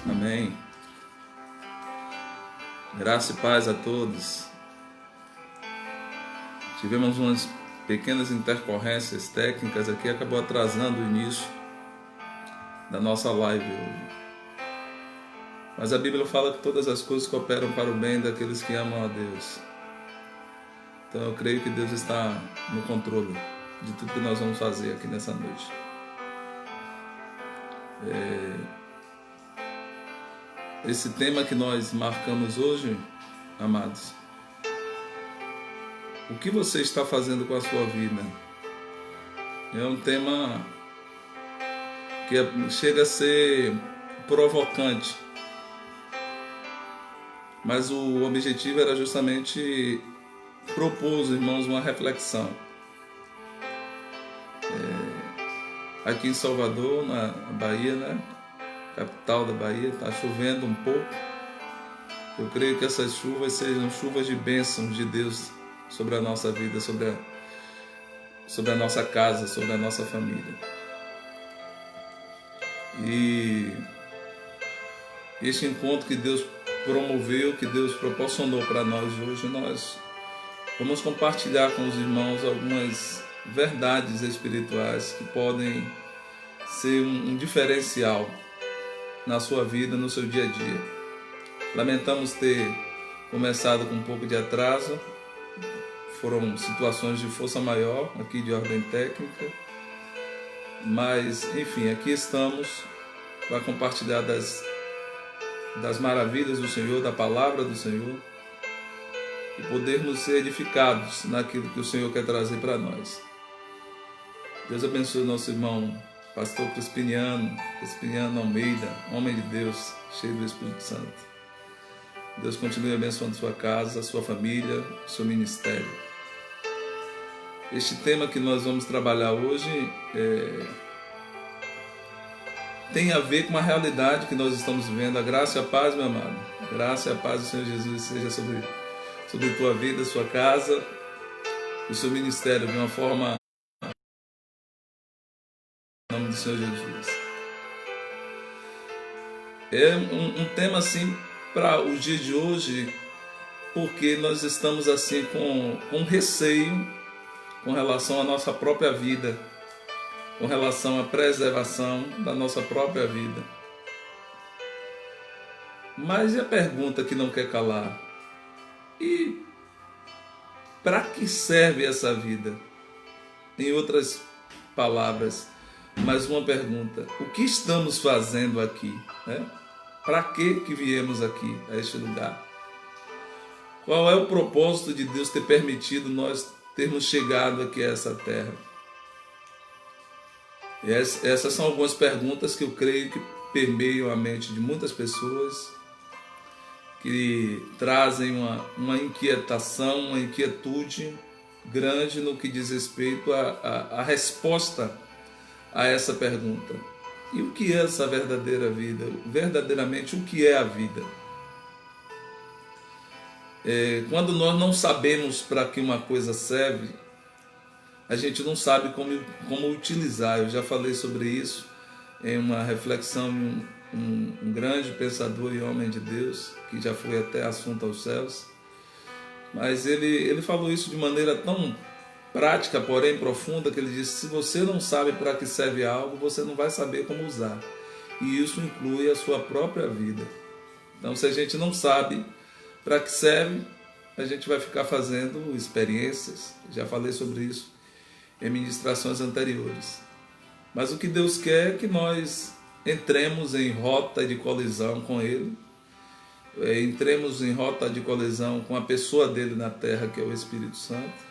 Amém. Graça e paz a todos. Tivemos umas pequenas intercorrências técnicas aqui, acabou atrasando o início da nossa live hoje. Mas a Bíblia fala que todas as coisas cooperam para o bem daqueles que amam a Deus. Então eu creio que Deus está no controle de tudo que nós vamos fazer aqui nessa noite. Esse tema que nós marcamos hoje, amados, o que você está fazendo com a sua vida? É um tema que chega a ser provocante, mas o objetivo era justamente propor aos irmãos uma reflexão. Aqui em Salvador, na Bahia, né? Capital da Bahia, está chovendo um pouco. Eu creio que essas chuvas sejam chuvas de bênçãos de Deus sobre a nossa vida, sobre a nossa casa, sobre a nossa família. E este encontro que Deus promoveu, que Deus proporcionou para nós hoje, nós vamos compartilhar com os irmãos algumas verdades espirituais que podem ser um diferencial na sua vida, no seu dia a dia. Lamentamos ter começado com um pouco de atraso, foram situações de força maior, aqui de ordem técnica, mas enfim, aqui estamos para compartilhar das maravilhas do Senhor, da palavra do Senhor, e podermos ser edificados naquilo que o Senhor quer trazer para nós. Deus abençoe o nosso irmão Pastor Crispiniano Almeida, homem de Deus, cheio do Espírito Santo. Deus continue abençoando sua casa, sua família, seu ministério. Este tema que nós vamos trabalhar hoje tem a ver com uma realidade que nós estamos vivendo. A graça e a paz, meu amado. A graça e a paz do Senhor Jesus seja sobre tua vida, sua casa, o seu ministério, de uma forma, em nome do Senhor Jesus. É um tema assim para os dias de hoje, porque nós estamos assim com receio com relação à nossa própria vida, com relação à preservação da nossa própria vida. Mas e a pergunta que não quer calar? E para que serve essa vida? Em outras palavras, mais uma pergunta: o que estamos fazendo aqui? Para que viemos aqui, a este lugar? Qual é o propósito de Deus ter permitido nós termos chegado aqui a essa terra? E essas são algumas perguntas que eu creio que permeiam a mente de muitas pessoas, que trazem uma inquietação, uma inquietude grande no que diz respeito à resposta a essa pergunta. E o que é essa verdadeira vida? Verdadeiramente, o que é a vida? Quando nós não sabemos para que uma coisa serve, a gente não sabe como utilizar. Eu já falei sobre isso em uma reflexão de um grande pensador e homem de Deus, que já foi até assunto aos céus. Mas ele falou isso de maneira tão prática, porém profunda, que ele disse: se você não sabe para que serve algo, você não vai saber como usar. E isso inclui a sua própria vida. Então, se a gente não sabe para que serve, a gente vai ficar fazendo experiências. Já falei sobre isso em ministrações anteriores. Mas o que Deus quer é que nós entremos em rota de colisão com Ele, entremos em rota de colisão com a pessoa dele na terra, que é o Espírito Santo,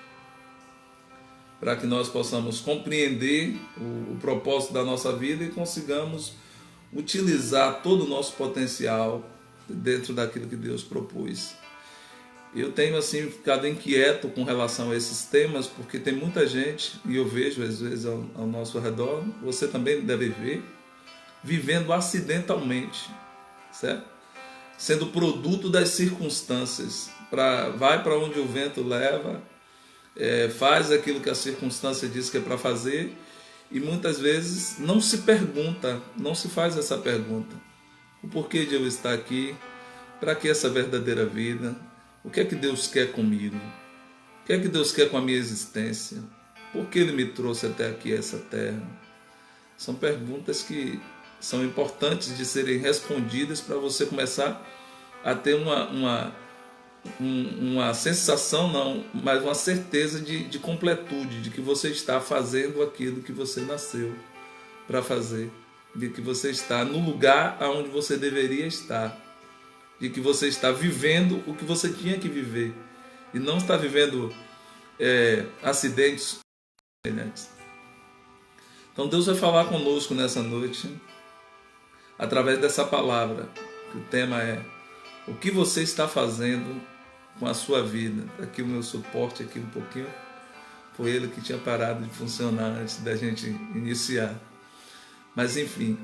para que nós possamos compreender o propósito da nossa vida e consigamos utilizar todo o nosso potencial dentro daquilo que Deus propôs. Eu tenho assim ficado inquieto com relação a esses temas, porque tem muita gente, e eu vejo às vezes ao nosso redor, você também deve ver, vivendo acidentalmente, certo? Sendo produto das circunstâncias, vai para onde o vento leva, faz aquilo que a circunstância diz que é para fazer, e muitas vezes não se pergunta, não se faz essa pergunta: o porquê de eu estar aqui, para que essa verdadeira vida, o que é que Deus quer comigo, o que é que Deus quer com a minha existência, por que Ele me trouxe até aqui, a essa terra. São perguntas que são importantes de serem respondidas para você começar a ter uma sensação, não, mas uma certeza de completude, de que você está fazendo aquilo que você nasceu para fazer, de que você está no lugar onde você deveria estar, de que você está vivendo o que você tinha que viver e não está vivendo acidentes semelhantes. Então Deus vai falar conosco nessa noite através dessa palavra, que o tema é: o que você está fazendo com a sua vida? Aqui o meu suporte aqui um pouquinho, foi ele que tinha parado de funcionar antes da gente iniciar. Mas enfim,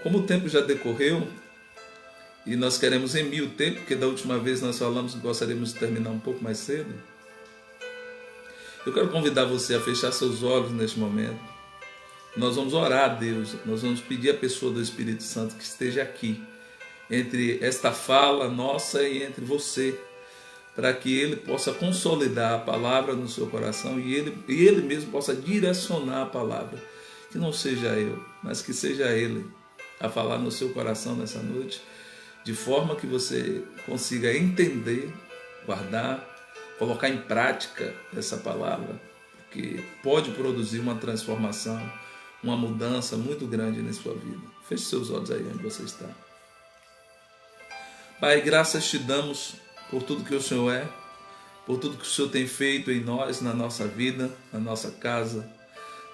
como o tempo já decorreu e nós queremos remir o tempo, porque da última vez nós falamos que gostaríamos de terminar um pouco mais cedo, eu quero convidar você a fechar seus olhos neste momento. Nós vamos orar a Deus, nós vamos pedir à pessoa do Espírito Santo que esteja aqui, entre esta fala nossa e entre você, para que Ele possa consolidar a palavra no seu coração e Ele mesmo possa direcionar a palavra. Que não seja eu, mas que seja Ele a falar no seu coração nessa noite, de forma que você consiga entender, guardar, colocar em prática essa palavra, porque pode produzir uma transformação, uma mudança muito grande na sua vida. Feche seus olhos aí onde você está. Pai, graças te damos por tudo que o Senhor é, por tudo que o Senhor tem feito em nós, na nossa vida, na nossa casa,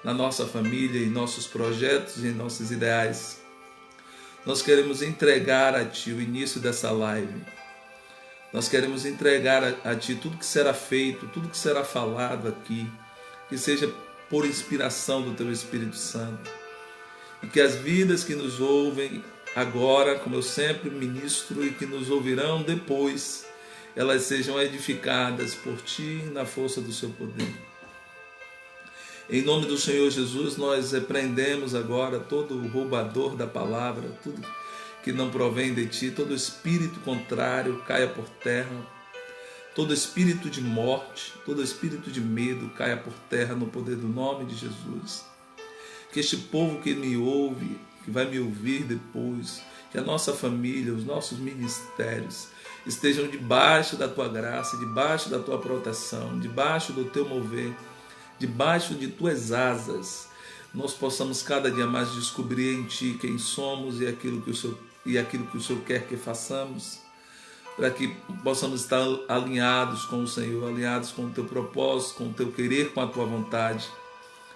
na nossa família, em nossos projetos e em nossos ideais. Nós queremos entregar a Ti o início dessa live. Nós queremos entregar a Ti tudo que será feito, tudo que será falado aqui, que seja por inspiração do Teu Espírito Santo. E que as vidas que nos ouvem agora, como eu sempre ministro, e que nos ouvirão depois, elas sejam edificadas por Ti na força do Seu poder. Em nome do Senhor Jesus, nós repreendemos agora todo o roubador da palavra, tudo que não provém de Ti, todo espírito contrário caia por terra, todo espírito de morte, todo espírito de medo caia por terra no poder do nome de Jesus. Que este povo que me ouve, que vai me ouvir depois, que a nossa família, os nossos ministérios estejam debaixo da Tua graça, debaixo da Tua proteção, debaixo do Teu mover, debaixo de Tuas asas, nós possamos cada dia mais descobrir em Ti quem somos e aquilo que o Senhor quer que façamos, para que possamos estar alinhados com o Senhor, alinhados com o Teu propósito, com o Teu querer, com a Tua vontade.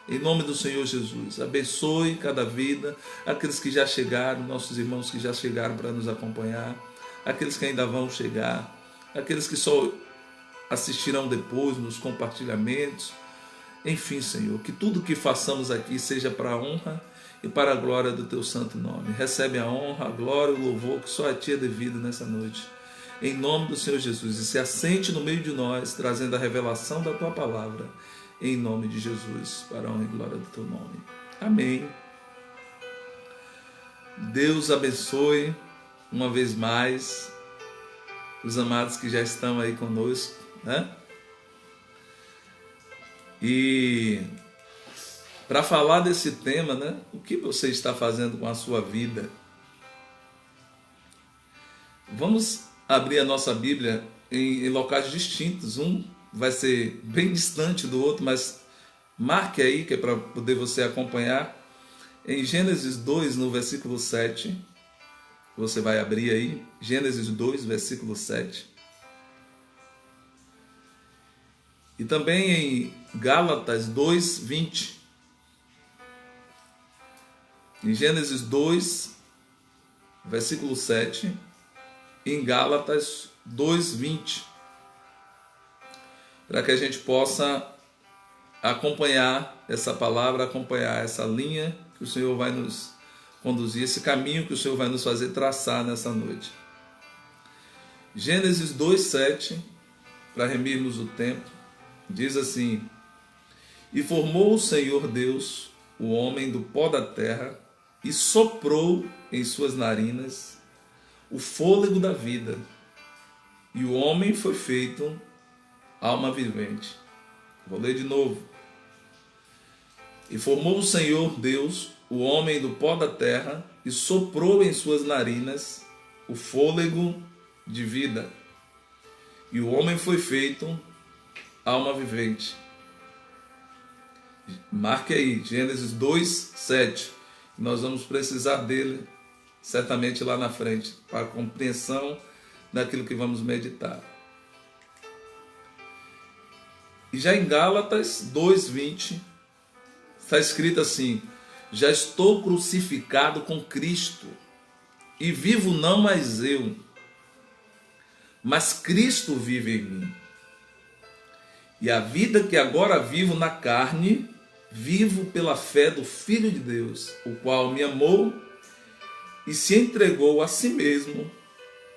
Em nome do Senhor Jesus, abençoe cada vida, aqueles que já chegaram, nossos irmãos que já chegaram para nos acompanhar, aqueles que ainda vão chegar, aqueles que só assistirão depois nos compartilhamentos. Enfim, Senhor, que tudo que façamos aqui seja para a honra e para a glória do Teu santo nome. Recebe a honra, a glória e o louvor que só a Ti é devido nessa noite. Em nome do Senhor Jesus, e se assente no meio de nós, trazendo a revelação da Tua palavra. Em nome de Jesus, para a honra e glória do Teu nome. Amém. Deus abençoe uma vez mais os amados que já estão aí conosco, né? E para falar desse tema, né? O que você está fazendo com a sua vida? Vamos abrir a nossa Bíblia em locais distintos. Um vai ser bem distante do outro, mas marque aí, que é para poder você acompanhar. Em Gênesis 2, no versículo 7, você vai abrir aí, Gênesis 2, versículo 7. E também em Gálatas 2, 20. Em Gênesis 2, versículo 7. E em Gálatas 2, 20. Para que a gente possa acompanhar essa palavra, acompanhar essa linha que o Senhor vai nos conduzir, esse caminho que o Senhor vai nos fazer traçar nessa noite. Gênesis 2, 7, para remirmos o tempo, diz assim: E formou o Senhor Deus o homem do pó da terra, e soprou em suas narinas o fôlego da vida, e o homem foi feito alma vivente. Vou ler de novo. E formou o Senhor Deus o homem do pó da terra e soprou em suas narinas o fôlego de vida, e o homem foi feito alma vivente. Marque aí, Gênesis 2:7. Nós vamos precisar dele certamente lá na frente, para a compreensão daquilo que vamos meditar. E já em Gálatas 2:20 está escrito assim: já estou crucificado com Cristo, e vivo não mais eu, mas Cristo vive em mim. E a vida que agora vivo na carne, vivo pela fé do Filho de Deus, o qual me amou e se entregou a si mesmo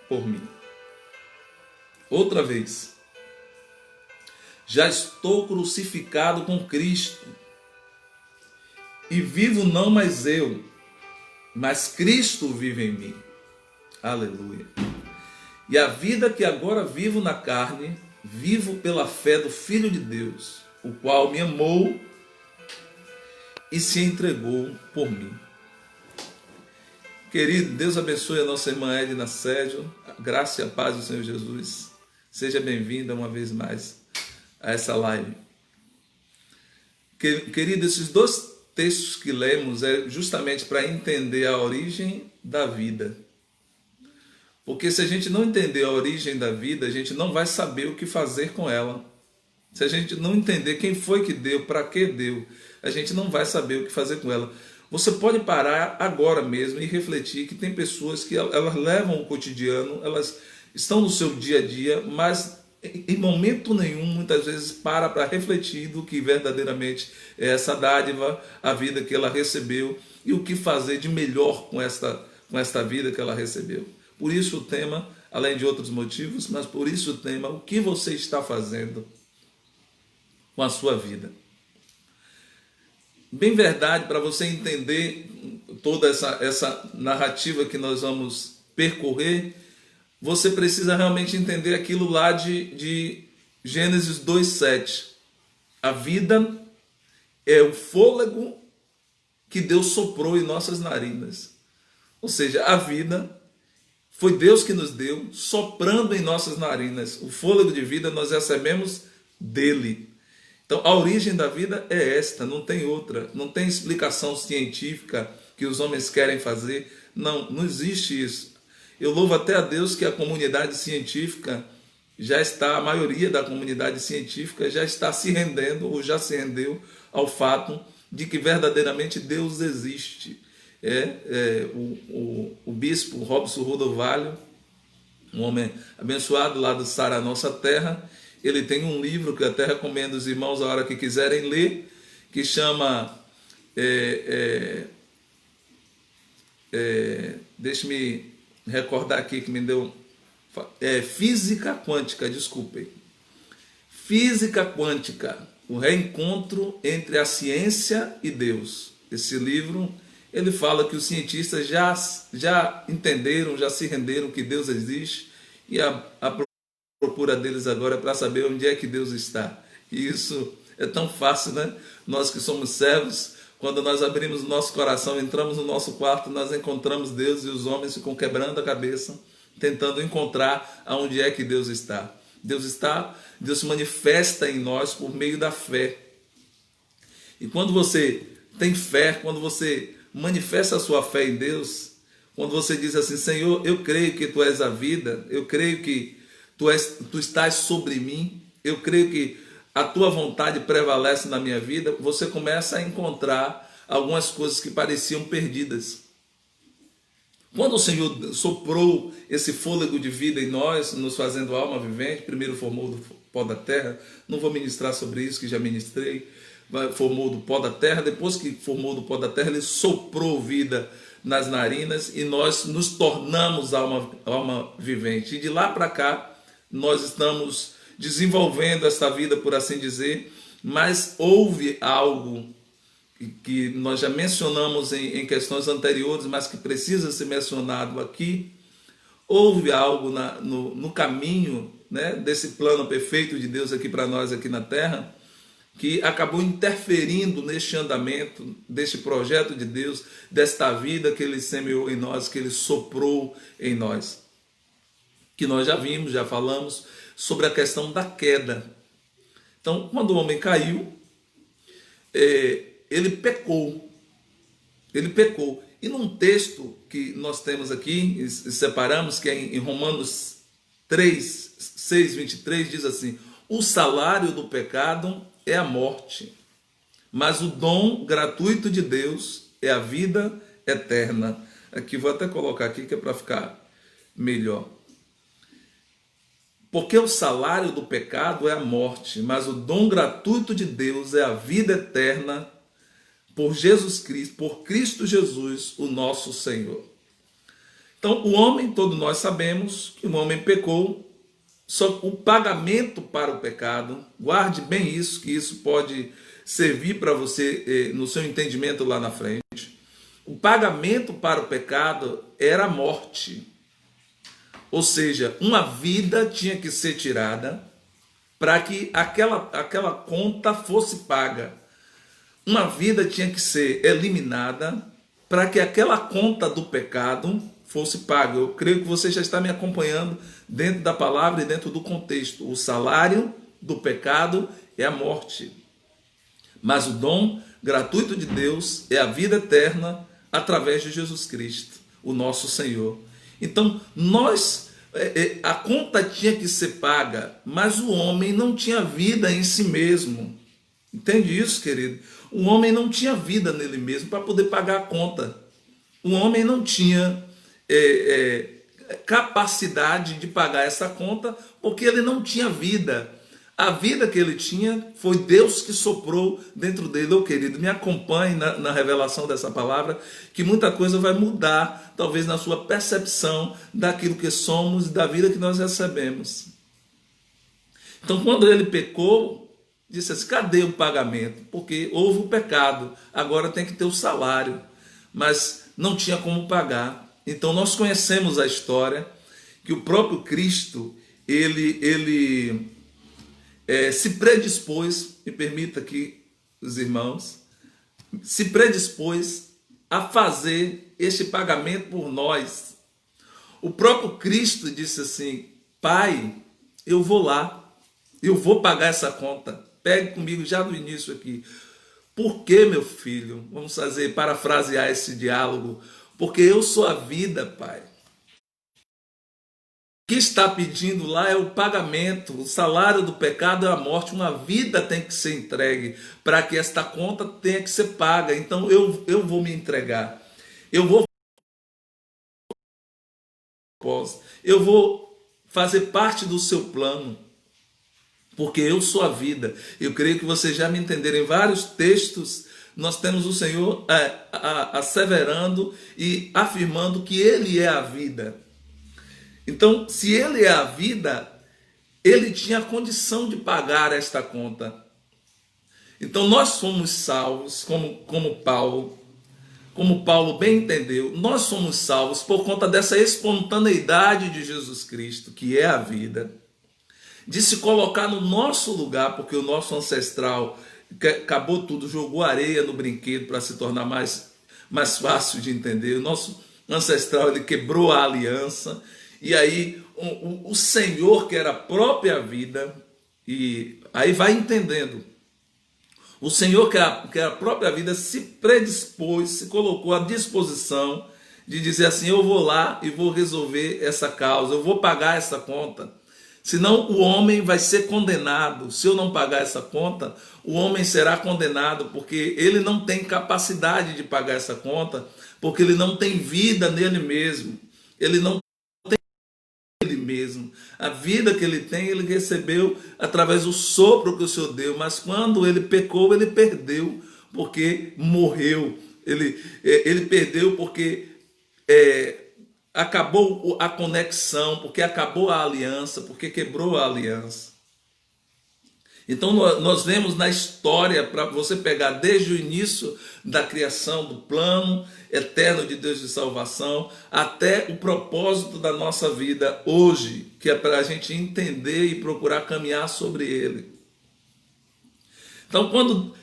por mim. Outra vez. Já estou crucificado com Cristo, e vivo não mais eu, mas Cristo vive em mim. Aleluia. E a vida que agora vivo na carne, vivo pela fé do Filho de Deus, o qual me amou e se entregou por mim. Querido, Deus abençoe a nossa irmã Edna Sérgio, a graça e a paz do Senhor Jesus. Seja bem-vinda uma vez mais a essa live. Querido, esses dois textos que lemos é justamente para entender a origem da vida. Porque se a gente não entender a origem da vida, a gente não vai saber o que fazer com ela. Se a gente não entender quem foi que deu, para que deu, a gente não vai saber o que fazer com ela. Você pode parar agora mesmo e refletir que tem pessoas que elas levam o cotidiano, elas estão no seu dia a dia, mas em momento nenhum, muitas vezes, para refletir do que verdadeiramente é essa dádiva, a vida que ela recebeu e o que fazer de melhor com esta vida que ela recebeu. Por isso o tema, além de outros motivos, mas por isso o tema, o que você está fazendo com a sua vida. Bem verdade, para você entender toda essa narrativa que nós vamos percorrer, você precisa realmente entender aquilo lá de Gênesis 2:7. A vida é o fôlego que Deus soprou em nossas narinas. Ou seja, a vida foi Deus que nos deu, soprando em nossas narinas. O fôlego de vida nós recebemos dele. Então, a origem da vida é esta, não tem outra. Não tem explicação científica que os homens querem fazer. Não existe isso. Eu louvo até a Deus que a comunidade científica já está, a maioria da comunidade científica já está se rendendo, ou já se rendeu ao fato de que verdadeiramente Deus existe. O bispo Robson Rodovalho, um homem abençoado lá do Sara Nossa Terra, ele tem um livro que eu até recomendo os irmãos a hora que quiserem ler, que chama deixe-me recordar aqui que me deu Física Quântica, desculpem. Física Quântica, o reencontro entre a ciência e Deus. Esse livro, ele fala que os cientistas já entenderam, já se renderam que Deus existe, e a procura deles agora é para saber onde é que Deus está. E isso é tão fácil, né? Nós que somos servos, quando nós abrimos o nosso coração, entramos no nosso quarto, nós encontramos Deus, e os homens ficam quebrando a cabeça, tentando encontrar aonde é que Deus está. Deus se manifesta em nós por meio da fé. E quando você tem fé, quando você manifesta a sua fé em Deus, quando você diz assim: Senhor, eu creio que Tu és a vida, eu creio que Tu estás sobre mim, eu creio que a Tua vontade prevalece na minha vida, você começa a encontrar algumas coisas que pareciam perdidas. Quando o Senhor soprou esse fôlego de vida em nós, nos fazendo alma vivente, primeiro formou do pó da terra, não vou ministrar sobre isso, que já ministrei, formou do pó da terra, depois que formou do pó da terra, Ele soprou vida nas narinas e nós nos tornamos alma vivente. E de lá para cá, nós estamos desenvolvendo esta vida, por assim dizer, mas houve algo que nós já mencionamos em questões anteriores, mas que precisa ser mencionado aqui. Houve algo no caminho, né, desse plano perfeito de Deus aqui para nós aqui na Terra, que acabou interferindo neste andamento, deste projeto de Deus, desta vida que Ele semeou em nós, que Ele soprou em nós. Que nós já vimos, já falamos sobre a questão da queda. Então, quando o homem caiu, ele pecou. Ele pecou. E num texto que nós temos aqui, e separamos, que é em Romanos 3, 6, 23, diz assim: o salário do pecado é a morte, mas o dom gratuito de Deus é a vida eterna. Aqui, vou até colocar aqui que é para ficar melhor. Porque o salário do pecado é a morte, mas o dom gratuito de Deus é a vida eterna por Jesus Cristo, por Cristo Jesus, o nosso Senhor. Então, o homem, todos nós sabemos que o homem pecou. Só o pagamento para o pecado, guarde bem isso, que isso pode servir para você no seu entendimento lá na frente. O pagamento para o pecado era a morte. Ou seja, uma vida tinha que ser tirada para que aquela conta fosse paga. Uma vida tinha que ser eliminada para que aquela conta do pecado fosse paga. Eu creio que você já está me acompanhando dentro da palavra e dentro do contexto. O salário do pecado é a morte, mas o dom gratuito de Deus é a vida eterna através de Jesus Cristo, o nosso Senhor. Então, a conta tinha que ser paga, mas o homem não tinha vida em si mesmo. Entende isso, querido? O homem não tinha vida nele mesmo para poder pagar a conta. O homem não tinha capacidade de pagar essa conta, porque ele não tinha vida. A vida que ele tinha foi Deus que soprou dentro dele. Ô querido, me acompanhe na revelação dessa palavra, que muita coisa vai mudar, talvez na sua percepção daquilo que somos e da vida que nós recebemos. Então, quando ele pecou, disse assim: cadê o pagamento? Porque houve o pecado, agora tem que ter o salário, mas não tinha como pagar. Então nós conhecemos a história que o próprio Cristo, ele se predispôs, me permita aqui os irmãos, se predispôs a fazer este pagamento por nós. O próprio Cristo disse assim: Pai, eu vou lá, eu vou pagar essa conta. Pegue comigo já do início aqui. Por que, meu filho? Vamos parafrasear esse diálogo. Porque eu sou a vida, Pai. O que está pedindo lá é o pagamento. O salário do pecado é a morte. Uma vida tem que ser entregue para que esta conta tenha que ser paga. Então eu vou me entregar. Eu vou fazer parte do seu plano. Porque eu sou a vida. Eu creio que vocês já me entenderam. Em vários textos nós temos o Senhor asseverando e afirmando que Ele é a vida. Então, se Ele é a vida, Ele tinha a condição de pagar esta conta. Então, nós somos salvos, como Paulo bem entendeu, nós somos salvos por conta dessa espontaneidade de Jesus Cristo, que é a vida, de se colocar no nosso lugar, porque o nosso ancestral acabou tudo, jogou areia no brinquedo para se tornar mais fácil de entender. O nosso ancestral, ele quebrou a aliança, e aí o Senhor, que era a própria vida, e aí vai entendendo, o Senhor, que é a própria vida, se predispôs, se colocou à disposição de dizer assim: eu vou lá e vou resolver essa causa, eu vou pagar essa conta. Senão o homem vai ser condenado. Se eu não pagar essa conta, o homem será condenado, porque ele não tem capacidade de pagar essa conta, porque ele não tem vida nele mesmo. Ele não tem ele mesmo. A vida que ele tem, ele recebeu através do sopro que o Senhor deu, mas quando ele pecou, ele perdeu, porque morreu. Ele perdeu porque acabou a conexão, porque acabou a aliança, porque quebrou a aliança. Então nós vemos na história, para você pegar desde o início da criação, do plano eterno de Deus de salvação, até o propósito da nossa vida hoje, que é para a gente entender e procurar caminhar sobre ele. Então quando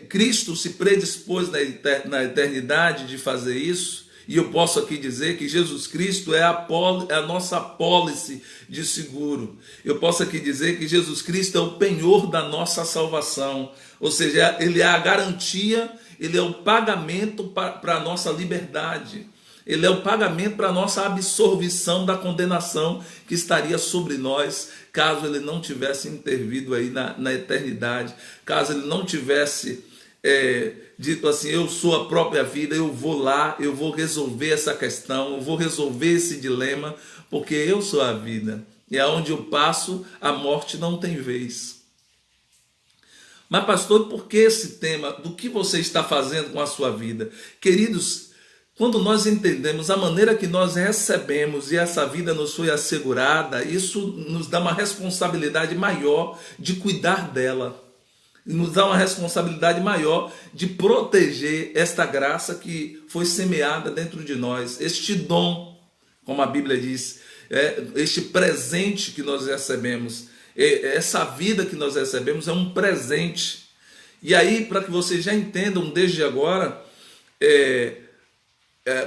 Cristo se predispôs na eternidade de fazer isso, e eu posso aqui dizer que Jesus Cristo é a nossa apólice de seguro. Eu posso aqui dizer que Jesus Cristo é o penhor da nossa salvação. Ou seja, ele é a garantia, ele é o pagamento para a nossa liberdade. Ele é o pagamento para a nossa absolvição da condenação que estaria sobre nós, caso ele não tivesse intervido aí na eternidade, caso ele não tivesse dito assim, eu sou a própria vida, eu vou lá, eu vou resolver essa questão, eu vou resolver esse dilema, porque eu sou a vida, e aonde eu passo, a morte não tem vez. Mas pastor, por que esse tema? Do que você está fazendo com a sua vida? Queridos, quando nós entendemos a maneira que nós recebemos e essa vida nos foi assegurada, isso nos dá uma responsabilidade maior de cuidar dela. Nos dá uma responsabilidade maior de proteger esta graça que foi semeada dentro de nós, este dom, como a Bíblia diz, este presente que nós recebemos, essa vida que nós recebemos é um presente. E aí, para que vocês já entendam desde agora,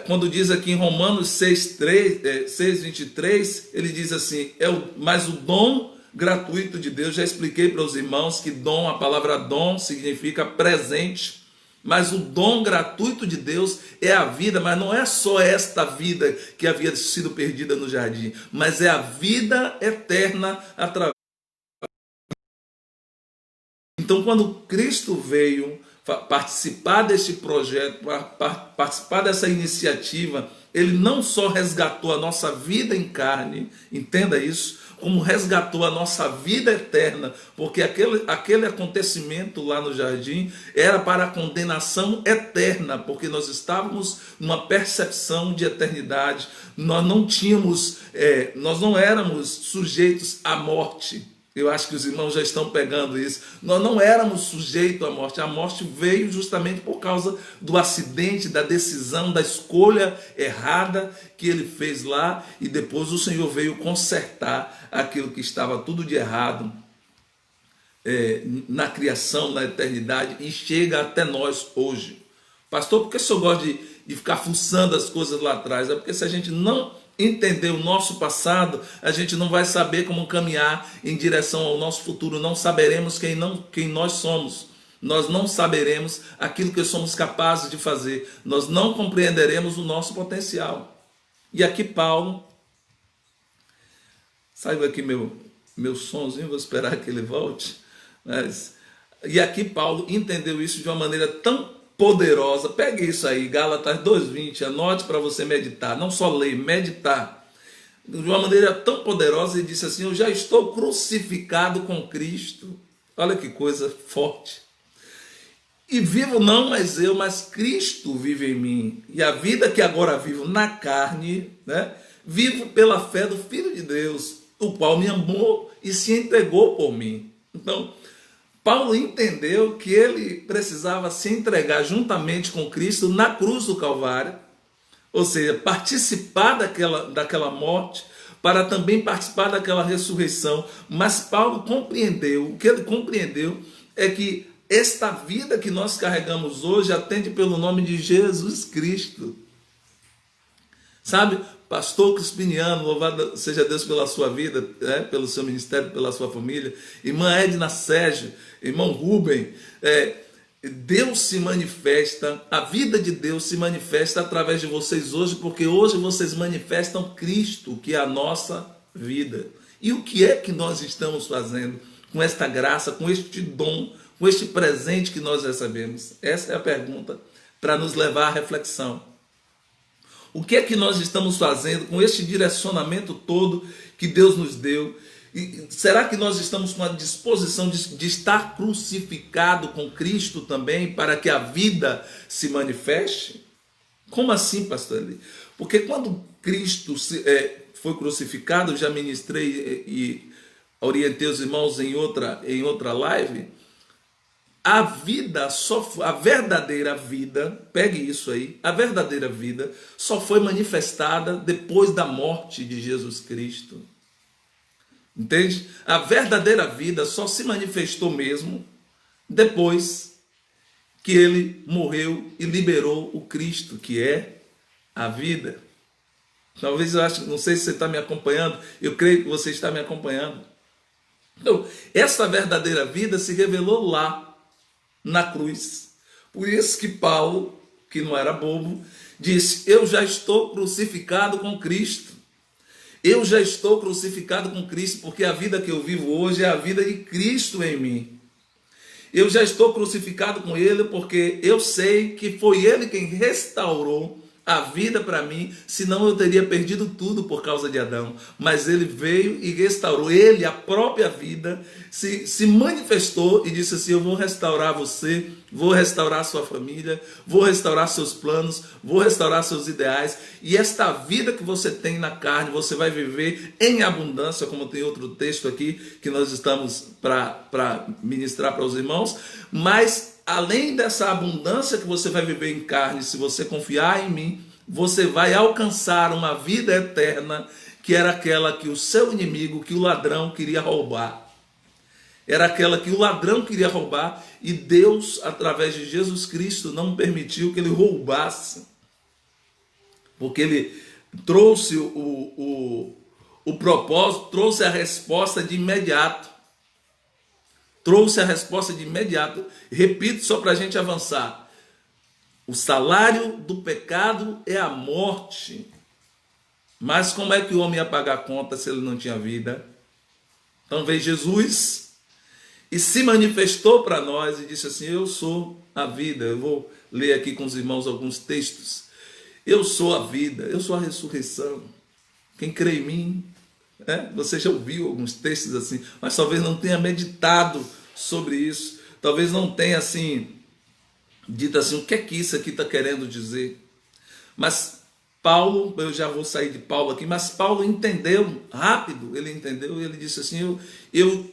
quando diz aqui em Romanos 6:23, ele diz assim, mas o dom gratuito de Deus, já expliquei para os irmãos que dom, a palavra dom significa presente, mas o dom gratuito de Deus é a vida, mas não é só esta vida que havia sido perdida no jardim, mas é a vida eterna através. Então, quando Cristo veio participar deste projeto, participar dessa iniciativa, ele não só resgatou a nossa vida em carne, entenda isso, como resgatou a nossa vida eterna, porque aquele acontecimento lá no jardim era para a condenação eterna, porque nós estávamos numa percepção de eternidade, nós não éramos sujeitos à morte. Eu acho que os irmãos já estão pegando isso. Nós não éramos sujeitos à morte. A morte veio justamente por causa do acidente, da decisão, da escolha errada que ele fez lá. E depois o Senhor veio consertar aquilo que estava tudo de errado na criação, na eternidade. E chega até nós hoje. Pastor, por que o senhor gosta de ficar fuçando as coisas lá atrás? É porque se a gente não entender o nosso passado, a gente não vai saber como caminhar em direção ao nosso futuro, não saberemos quem nós somos, nós não saberemos aquilo que somos capazes de fazer, nós não compreenderemos o nosso potencial. E aqui Paulo, saiu aqui meu sonzinho, vou esperar que ele volte, e aqui Paulo entendeu isso de uma maneira tão poderosa. Pegue isso aí, Gálatas 2:20, anote para você meditar, não só ler, meditar, de uma maneira tão poderosa. Ele disse assim, eu já estou crucificado com Cristo. Olha que coisa forte. E vivo não mais eu, mas Cristo vive em mim, e a vida que agora vivo na carne, vivo pela fé do Filho de Deus, o qual me amou e se entregou por mim. Então Paulo entendeu que ele precisava se entregar juntamente com Cristo na cruz do Calvário, ou seja, participar daquela morte, para também participar daquela ressurreição. Mas Paulo compreendeu, o que ele compreendeu é que esta vida que nós carregamos hoje atende pelo nome de Jesus Cristo. Sabe, pastor Crispiniano, louvado seja Deus pela sua vida, pelo seu ministério, pela sua família, irmã Edna Sérgio, irmão Rubem, Deus se manifesta, a vida de Deus se manifesta através de vocês hoje, porque hoje vocês manifestam Cristo, que é a nossa vida. E o que é que nós estamos fazendo com esta graça, com este dom, com este presente que nós recebemos? Essa é a pergunta para nos levar à reflexão. O que é que nós estamos fazendo com este direcionamento todo que Deus nos deu? E será que nós estamos com a disposição de estar crucificado com Cristo também, para que a vida se manifeste? Como assim, pastor Eli? Porque quando Cristo foi crucificado, eu já ministrei orientei os irmãos em outra live, a vida a verdadeira vida, pegue isso aí, a verdadeira vida só foi manifestada depois da morte de Jesus Cristo. Entende? A verdadeira vida só se manifestou mesmo depois que ele morreu e liberou o Cristo, que é a vida. Talvez eu acho, não sei se você está me acompanhando, eu creio que você está me acompanhando. Então, essa verdadeira vida se revelou lá, na cruz. Por isso que Paulo, que não era bobo, disse: eu já estou crucificado com Cristo. Eu já estou crucificado com Cristo, porque a vida que eu vivo hoje é a vida de Cristo em mim. Eu já estou crucificado com Ele, porque eu sei que foi Ele quem restaurou a vida para mim, senão eu teria perdido tudo por causa de Adão. Mas ele veio e restaurou. Ele, a própria vida, se manifestou e disse assim: eu vou restaurar você, vou restaurar sua família, vou restaurar seus planos, vou restaurar seus ideais. E esta vida que você tem na carne, você vai viver em abundância, como tem outro texto aqui que nós estamos para ministrar para os irmãos. Mas além dessa abundância que você vai viver em carne, se você confiar em mim, você vai alcançar uma vida eterna, que era aquela que o seu inimigo, que o ladrão queria roubar. Era aquela que o ladrão queria roubar, e Deus, através de Jesus Cristo, não permitiu que ele roubasse. Porque ele trouxe o propósito, trouxe a resposta de imediato. Trouxe a resposta de imediato. Repito só para a gente avançar. O salário do pecado é a morte. Mas como é que o homem ia pagar a conta se ele não tinha vida? Então veio Jesus e se manifestou para nós e disse assim: eu sou a vida. Eu vou ler aqui com os irmãos alguns textos. Eu sou a vida, eu sou a ressurreição. Quem crê em mim... Você já ouviu alguns textos assim, mas talvez não tenha meditado sobre isso, talvez não tenha assim dito assim, o que é que isso aqui está querendo dizer. Mas Paulo, eu já vou sair de Paulo aqui, mas Paulo entendeu rápido, ele entendeu e ele disse assim: eu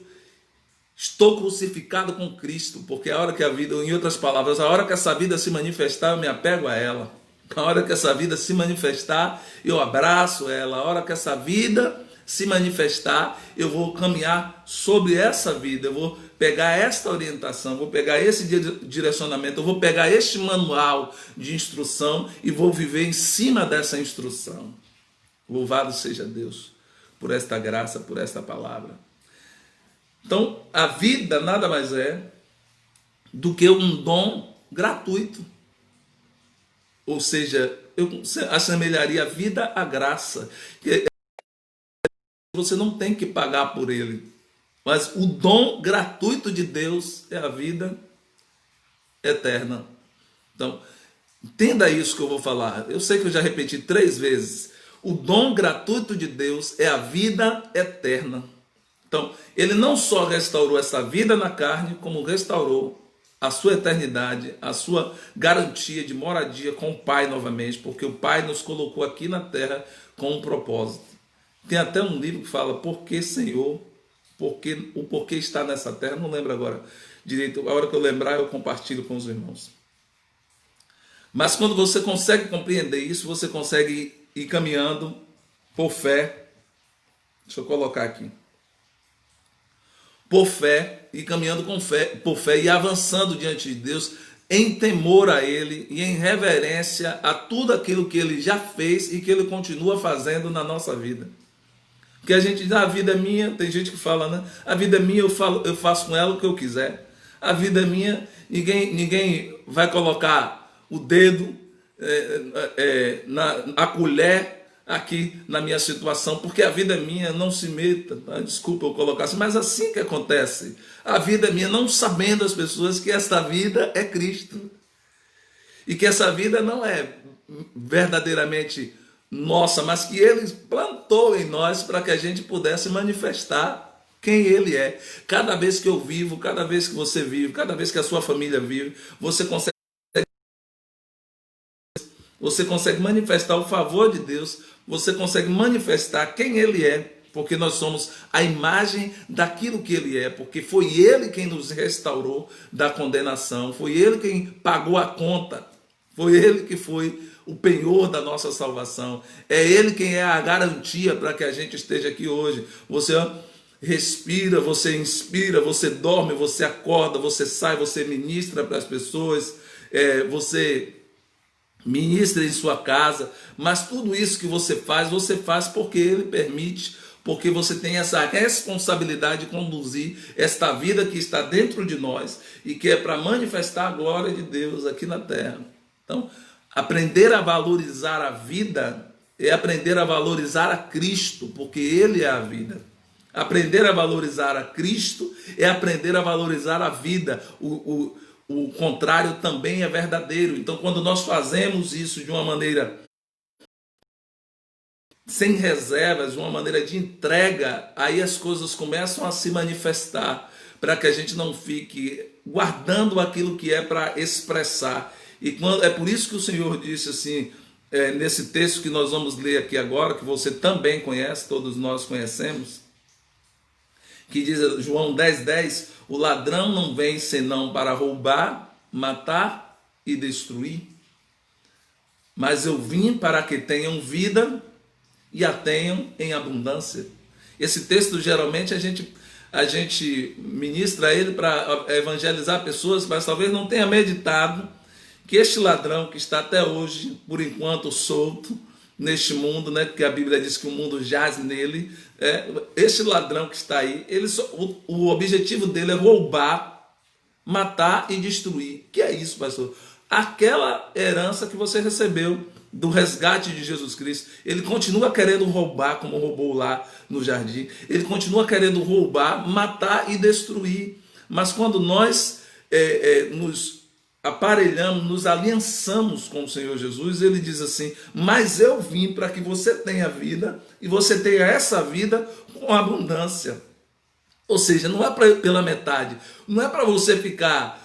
estou crucificado com Cristo, porque a hora que a vida, em outras palavras, a hora que essa vida se manifestar, eu me apego a ela. A hora que essa vida se manifestar, eu abraço ela. A hora que essa vida se manifestar, eu vou caminhar sobre essa vida, eu vou pegar esta orientação, vou pegar esse direcionamento, eu vou pegar este manual de instrução e vou viver em cima dessa instrução. Louvado seja Deus por esta graça, por esta palavra. Então, a vida nada mais é do que um dom gratuito. Ou seja, eu assemelharia a vida à graça. Você não tem que pagar por ele, mas o dom gratuito de Deus é a vida eterna. Então, entenda isso que eu vou falar. Eu sei que eu já repeti 3 vezes. O dom gratuito de Deus é a vida eterna. Então, ele não só restaurou essa vida na carne, como restaurou a sua eternidade, a sua garantia de moradia com o Pai novamente, porque o Pai nos colocou aqui na terra com um propósito. Tem até um livro que fala por que Senhor, o porquê está nessa terra, não lembro agora direito, a hora que eu lembrar eu compartilho com os irmãos. Mas quando você consegue compreender isso, você consegue ir caminhando por fé. Deixa eu colocar aqui. Por fé, e caminhando com fé, por fé e avançando diante de Deus em temor a Ele e em reverência a tudo aquilo que Ele já fez e que Ele continua fazendo na nossa vida. Porque a gente diz: a vida é minha, tem gente que fala, né? A vida é minha, eu faço com ela o que eu quiser. A vida é minha, ninguém vai colocar o dedo, a colher aqui na minha situação, porque a vida é minha, não se meta, tá? Desculpa eu colocar assim, mas assim que acontece. A vida é minha, não sabendo as pessoas que esta vida é Cristo. E que essa vida não é verdadeiramente nossa, mas que Ele plantou em nós para que a gente pudesse manifestar quem Ele é. Cada vez que eu vivo, cada vez que você vive, cada vez que a sua família vive, você consegue manifestar o favor de Deus, você consegue manifestar quem Ele é porque nós somos a imagem daquilo que ele é, porque foi ele quem nos restaurou da condenação, foi ele quem pagou a conta, foi ele que foi o penhor da nossa salvação, é ele quem é a garantia para que a gente esteja aqui hoje. Você respira, você inspira, você dorme, você acorda, você sai, você ministra para as pessoas, você ministra em sua casa, mas tudo isso que você faz porque ele permite, porque você tem essa responsabilidade de conduzir esta vida que está dentro de nós e que é para manifestar a glória de Deus aqui na terra. Então, aprender a valorizar a vida é aprender a valorizar a Cristo, porque ele é a vida. Aprender a valorizar a Cristo é aprender a valorizar a vida. O contrário também é verdadeiro. Então, quando nós fazemos isso de uma maneira sem reservas, de uma maneira de entrega, aí as coisas começam a se manifestar, para que a gente não fique guardando aquilo que é para expressar. E é por isso que o Senhor disse assim, nesse texto que nós vamos ler aqui agora, que você também conhece, todos nós conhecemos, que diz João 10:10, o ladrão não vem senão para roubar, matar e destruir, mas eu vim para que tenham vida e a tenham em abundância. Esse texto geralmente a gente ministra ele para evangelizar pessoas, mas talvez não tenha meditado que este ladrão que está até hoje, por enquanto, solto neste mundo, né, porque a Bíblia diz que o mundo jaz nele, este ladrão que está aí, o objetivo dele é roubar, matar e destruir. Que é isso, pastor? Aquela herança que você recebeu do resgate de Jesus Cristo, ele continua querendo roubar, como roubou lá no jardim, ele continua querendo roubar, matar e destruir. Mas quando nós nos aparelhamos, nos aliançamos com o Senhor Jesus, ele diz assim, mas eu vim para que você tenha vida, e você tenha essa vida com abundância. Ou seja, não é pela metade, não é para você ficar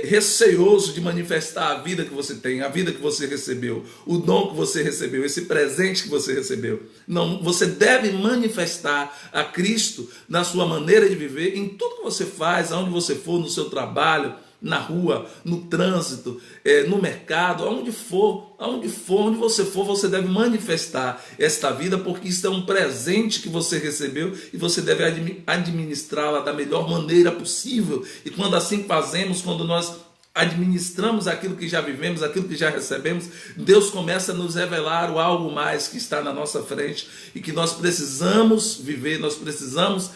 receoso de manifestar a vida que você tem, a vida que você recebeu, o dom que você recebeu, esse presente que você recebeu. Não, você deve manifestar a Cristo na sua maneira de viver, em tudo que você faz, aonde você for, no seu trabalho, na rua, no trânsito, no mercado, onde você for, você deve manifestar esta vida, porque isso é um presente que você recebeu e você deve administrá-la da melhor maneira possível. E quando assim fazemos, quando nós administramos aquilo que já vivemos, aquilo que já recebemos, Deus começa a nos revelar o algo mais que está na nossa frente e que nós precisamos viver, nós precisamos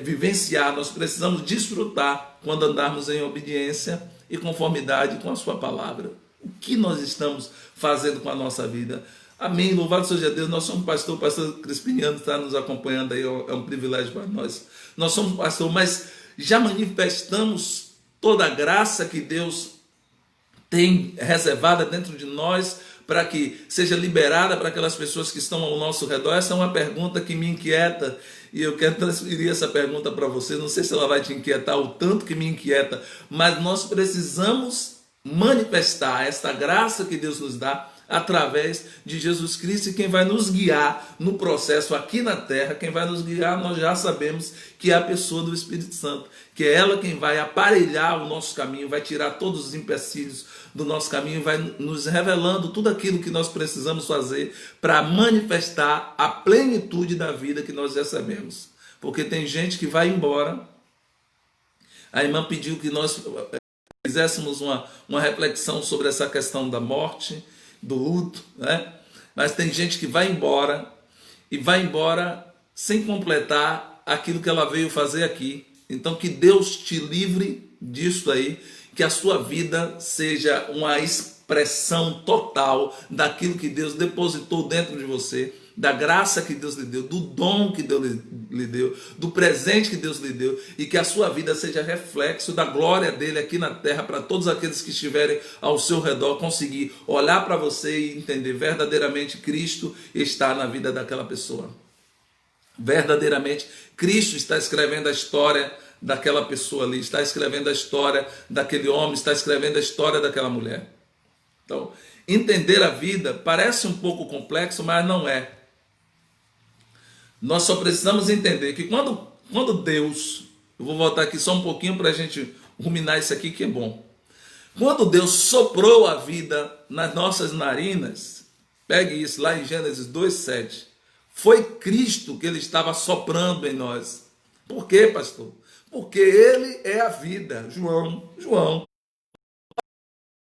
vivenciar, nós precisamos desfrutar quando andarmos em obediência e conformidade com a sua palavra. O que nós estamos fazendo com a nossa vida? Amém, louvado seja Deus. Nós somos pastor, o pastor Crispiniano está nos acompanhando aí, é um privilégio para nós. Nós somos pastor, mas já manifestamos toda a graça que Deus tem reservada dentro de nós para que seja liberada para aquelas pessoas que estão ao nosso redor. Essa é uma pergunta que me inquieta e eu quero transferir essa pergunta para você. Não sei se ela vai te inquietar o tanto que me inquieta, mas nós precisamos manifestar esta graça que Deus nos dá através de Jesus Cristo, e quem vai nos guiar no processo aqui na terra, quem vai nos guiar, nós já sabemos que é a pessoa do Espírito Santo, que é ela quem vai aparelhar o nosso caminho, vai tirar todos os empecilhos do nosso caminho, vai nos revelando tudo aquilo que nós precisamos fazer para manifestar a plenitude da vida que nós recebemos. Porque tem gente que vai embora. A irmã pediu que nós fizéssemos uma reflexão sobre essa questão da morte, do luto, né? Mas tem gente que vai embora e vai embora sem completar aquilo que ela veio fazer aqui. Então que Deus te livre disso aí, que a sua vida seja uma expressão total daquilo que Deus depositou dentro de você, da graça que Deus lhe deu, do dom que Deus lhe deu, do presente que Deus lhe deu, e que a sua vida seja reflexo da glória dele aqui na terra, para todos aqueles que estiverem ao seu redor conseguir olhar para você e entender verdadeiramente Cristo está na vida daquela pessoa. Verdadeiramente Cristo está escrevendo a história daquela pessoa ali, está escrevendo a história daquele homem, está escrevendo a história daquela mulher. Então, entender a vida parece um pouco complexo, mas não é. Nós só precisamos entender que quando Deus, eu vou voltar aqui só um pouquinho para a gente ruminar isso aqui que é bom. Quando Deus soprou a vida nas nossas narinas, pegue isso lá em Gênesis 2:7, foi Cristo que ele estava soprando em nós. Por quê, pastor? Porque ele é a vida. João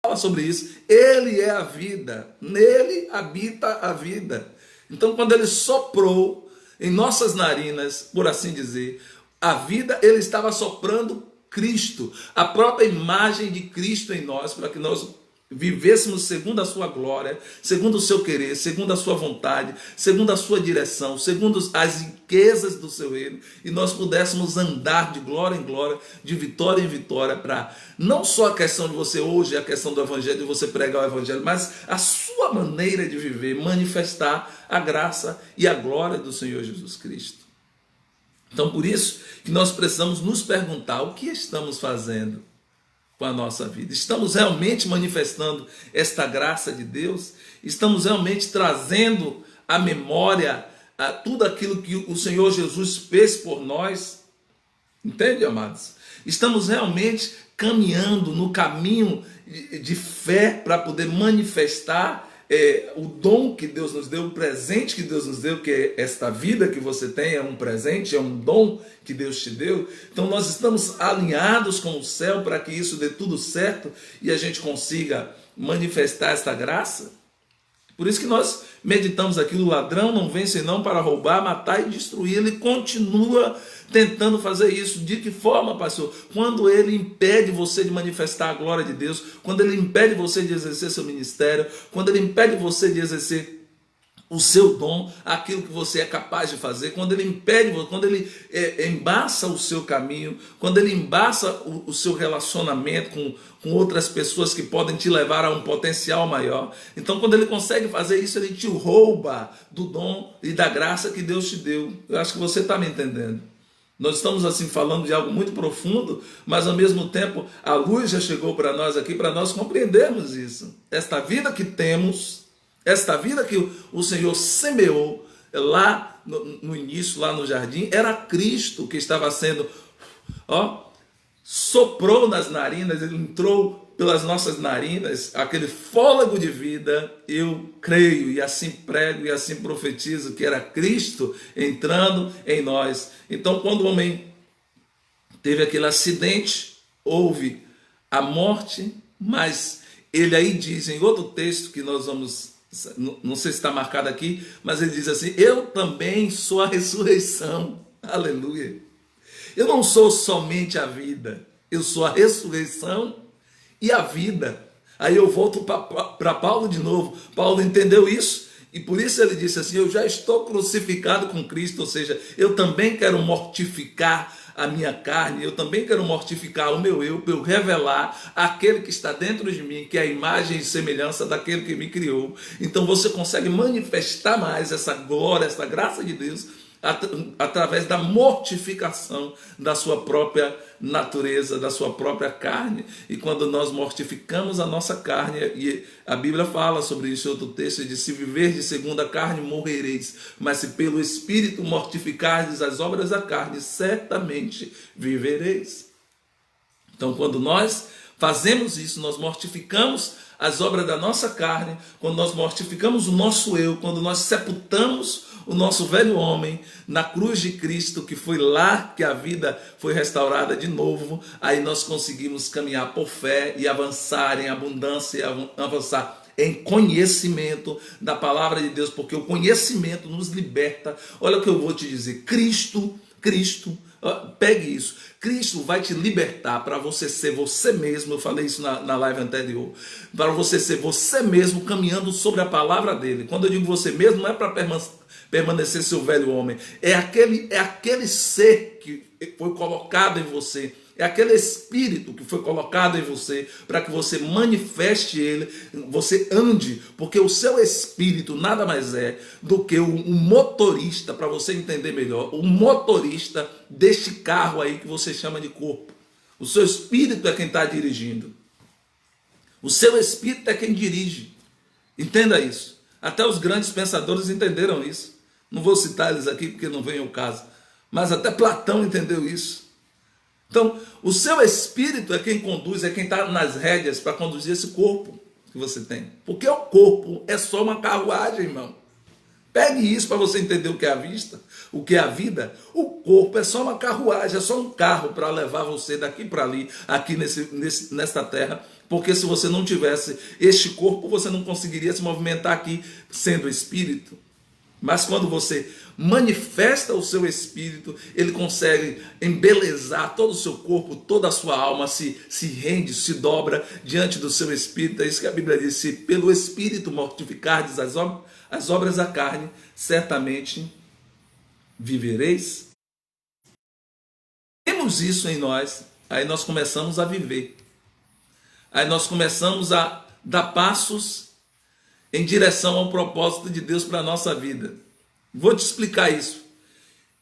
fala sobre isso. Ele é a vida. Nele habita a vida. Então, quando ele soprou em nossas narinas, por assim dizer, a vida, ele estava soprando Cristo, a própria imagem de Cristo em nós, para que nós vivêssemos segundo a sua glória, segundo o seu querer, segundo a sua vontade, segundo a sua direção, segundo as riquezas do seu reino, e nós pudéssemos andar de glória em glória, de vitória em vitória, para não só a questão de você hoje, a questão do evangelho, de você pregar o evangelho, mas a sua maneira de viver, manifestar a graça e a glória do Senhor Jesus Cristo. Então, por isso que nós precisamos nos perguntar o que estamos fazendo com a nossa vida. Estamos realmente manifestando esta graça de Deus? Estamos realmente trazendo à memória tudo aquilo que o Senhor Jesus fez por nós? Entende, amados? Estamos realmente caminhando no caminho de fé para poder manifestar o dom que Deus nos deu, o presente que Deus nos deu, que é esta vida que você tem, é um presente, é um dom que Deus te deu. Então nós estamos alinhados com o céu para que isso dê tudo certo e a gente consiga manifestar esta graça. Por isso que nós meditamos aqui, o ladrão não vem senão para roubar, matar e destruir. Ele continua tentando fazer isso. De que forma, pastor? Quando ele impede você de manifestar a glória de Deus, quando ele impede você de exercer seu ministério, quando ele impede você de exercer o seu dom, aquilo que você é capaz de fazer, quando ele impede, quando ele embaça o seu caminho, quando ele embaça o seu relacionamento com outras pessoas que podem te levar a um potencial maior. Então, quando ele consegue fazer isso, ele te rouba do dom e da graça que Deus te deu. Eu acho que você está me entendendo. Nós estamos assim falando de algo muito profundo, mas ao mesmo tempo a luz já chegou para nós aqui, para nós compreendermos isso. Esta vida que temos, esta vida que o Senhor semeou lá no início, lá no jardim, era Cristo que estava sendo, soprou nas narinas, ele entrou pelas nossas narinas, aquele fôlego de vida. Eu creio e assim prego e assim profetizo que era Cristo entrando em nós. Então, quando o homem teve aquele acidente, houve a morte, mas ele aí diz em outro texto que nós vamos, não sei se está marcado aqui, mas ele diz assim: eu também sou a ressurreição. Aleluia. Eu não sou somente a vida, eu sou a ressurreição e a vida. Aí eu volto para Paulo de novo. Paulo entendeu isso e por isso ele disse assim: eu já estou crucificado com Cristo, ou seja, eu também quero mortificar a minha carne, eu também quero mortificar o meu eu, para eu revelar aquele que está dentro de mim, que é a imagem e semelhança daquele que me criou. Então você consegue manifestar mais essa glória, essa graça de Deus, através da mortificação da sua própria natureza, da sua própria carne. E quando nós mortificamos a nossa carne, e a Bíblia fala sobre isso em outro texto, de se viver de segundo a carne, morrereis, mas se pelo Espírito mortificardes as obras da carne, certamente vivereis. Então, quando nós fazemos isso, nós mortificamos as obras da nossa carne, quando nós mortificamos o nosso eu, quando nós sepultamos o nosso velho homem na cruz de Cristo, que foi lá que a vida foi restaurada de novo, aí nós conseguimos caminhar por fé e avançar em abundância, e avançar em conhecimento da palavra de Deus, porque o conhecimento nos liberta. Olha o que eu vou te dizer: Cristo, pegue isso, Cristo vai te libertar para você ser você mesmo. Eu falei isso na live anterior, para você ser você mesmo caminhando sobre a palavra dele. Quando eu digo você mesmo, não é para permanecer seu velho homem, é aquele ser que foi colocado em você, é aquele espírito que foi colocado em você, para que você manifeste ele, você ande, porque o seu espírito nada mais é do que um motorista, para você entender melhor, o motorista deste carro aí que você chama de corpo. O seu espírito é quem está dirigindo, o seu espírito é quem dirige. Entenda isso. Até os grandes pensadores entenderam isso. Não vou citar eles aqui porque não vem ao caso. Mas até Platão entendeu isso. Então, o seu espírito é quem conduz, é quem está nas rédeas para conduzir esse corpo que você tem. Porque o corpo é só uma carruagem, irmão. Pegue isso para você entender o que é a vista, o que é a vida. O corpo é só uma carruagem, é só um carro para levar você daqui para ali, aqui nesta terra. Porque se você não tivesse este corpo, você não conseguiria se movimentar aqui sendo espírito. Mas quando você manifesta o seu espírito, ele consegue embelezar todo o seu corpo, toda a sua alma se rende, se dobra diante do seu espírito. É isso que a Bíblia diz: se pelo espírito mortificardes as obras da carne, certamente vivereis. Temos isso em nós, aí nós começamos a viver. Aí nós começamos a dar passos em direção ao propósito de Deus para a nossa vida. Vou te explicar isso.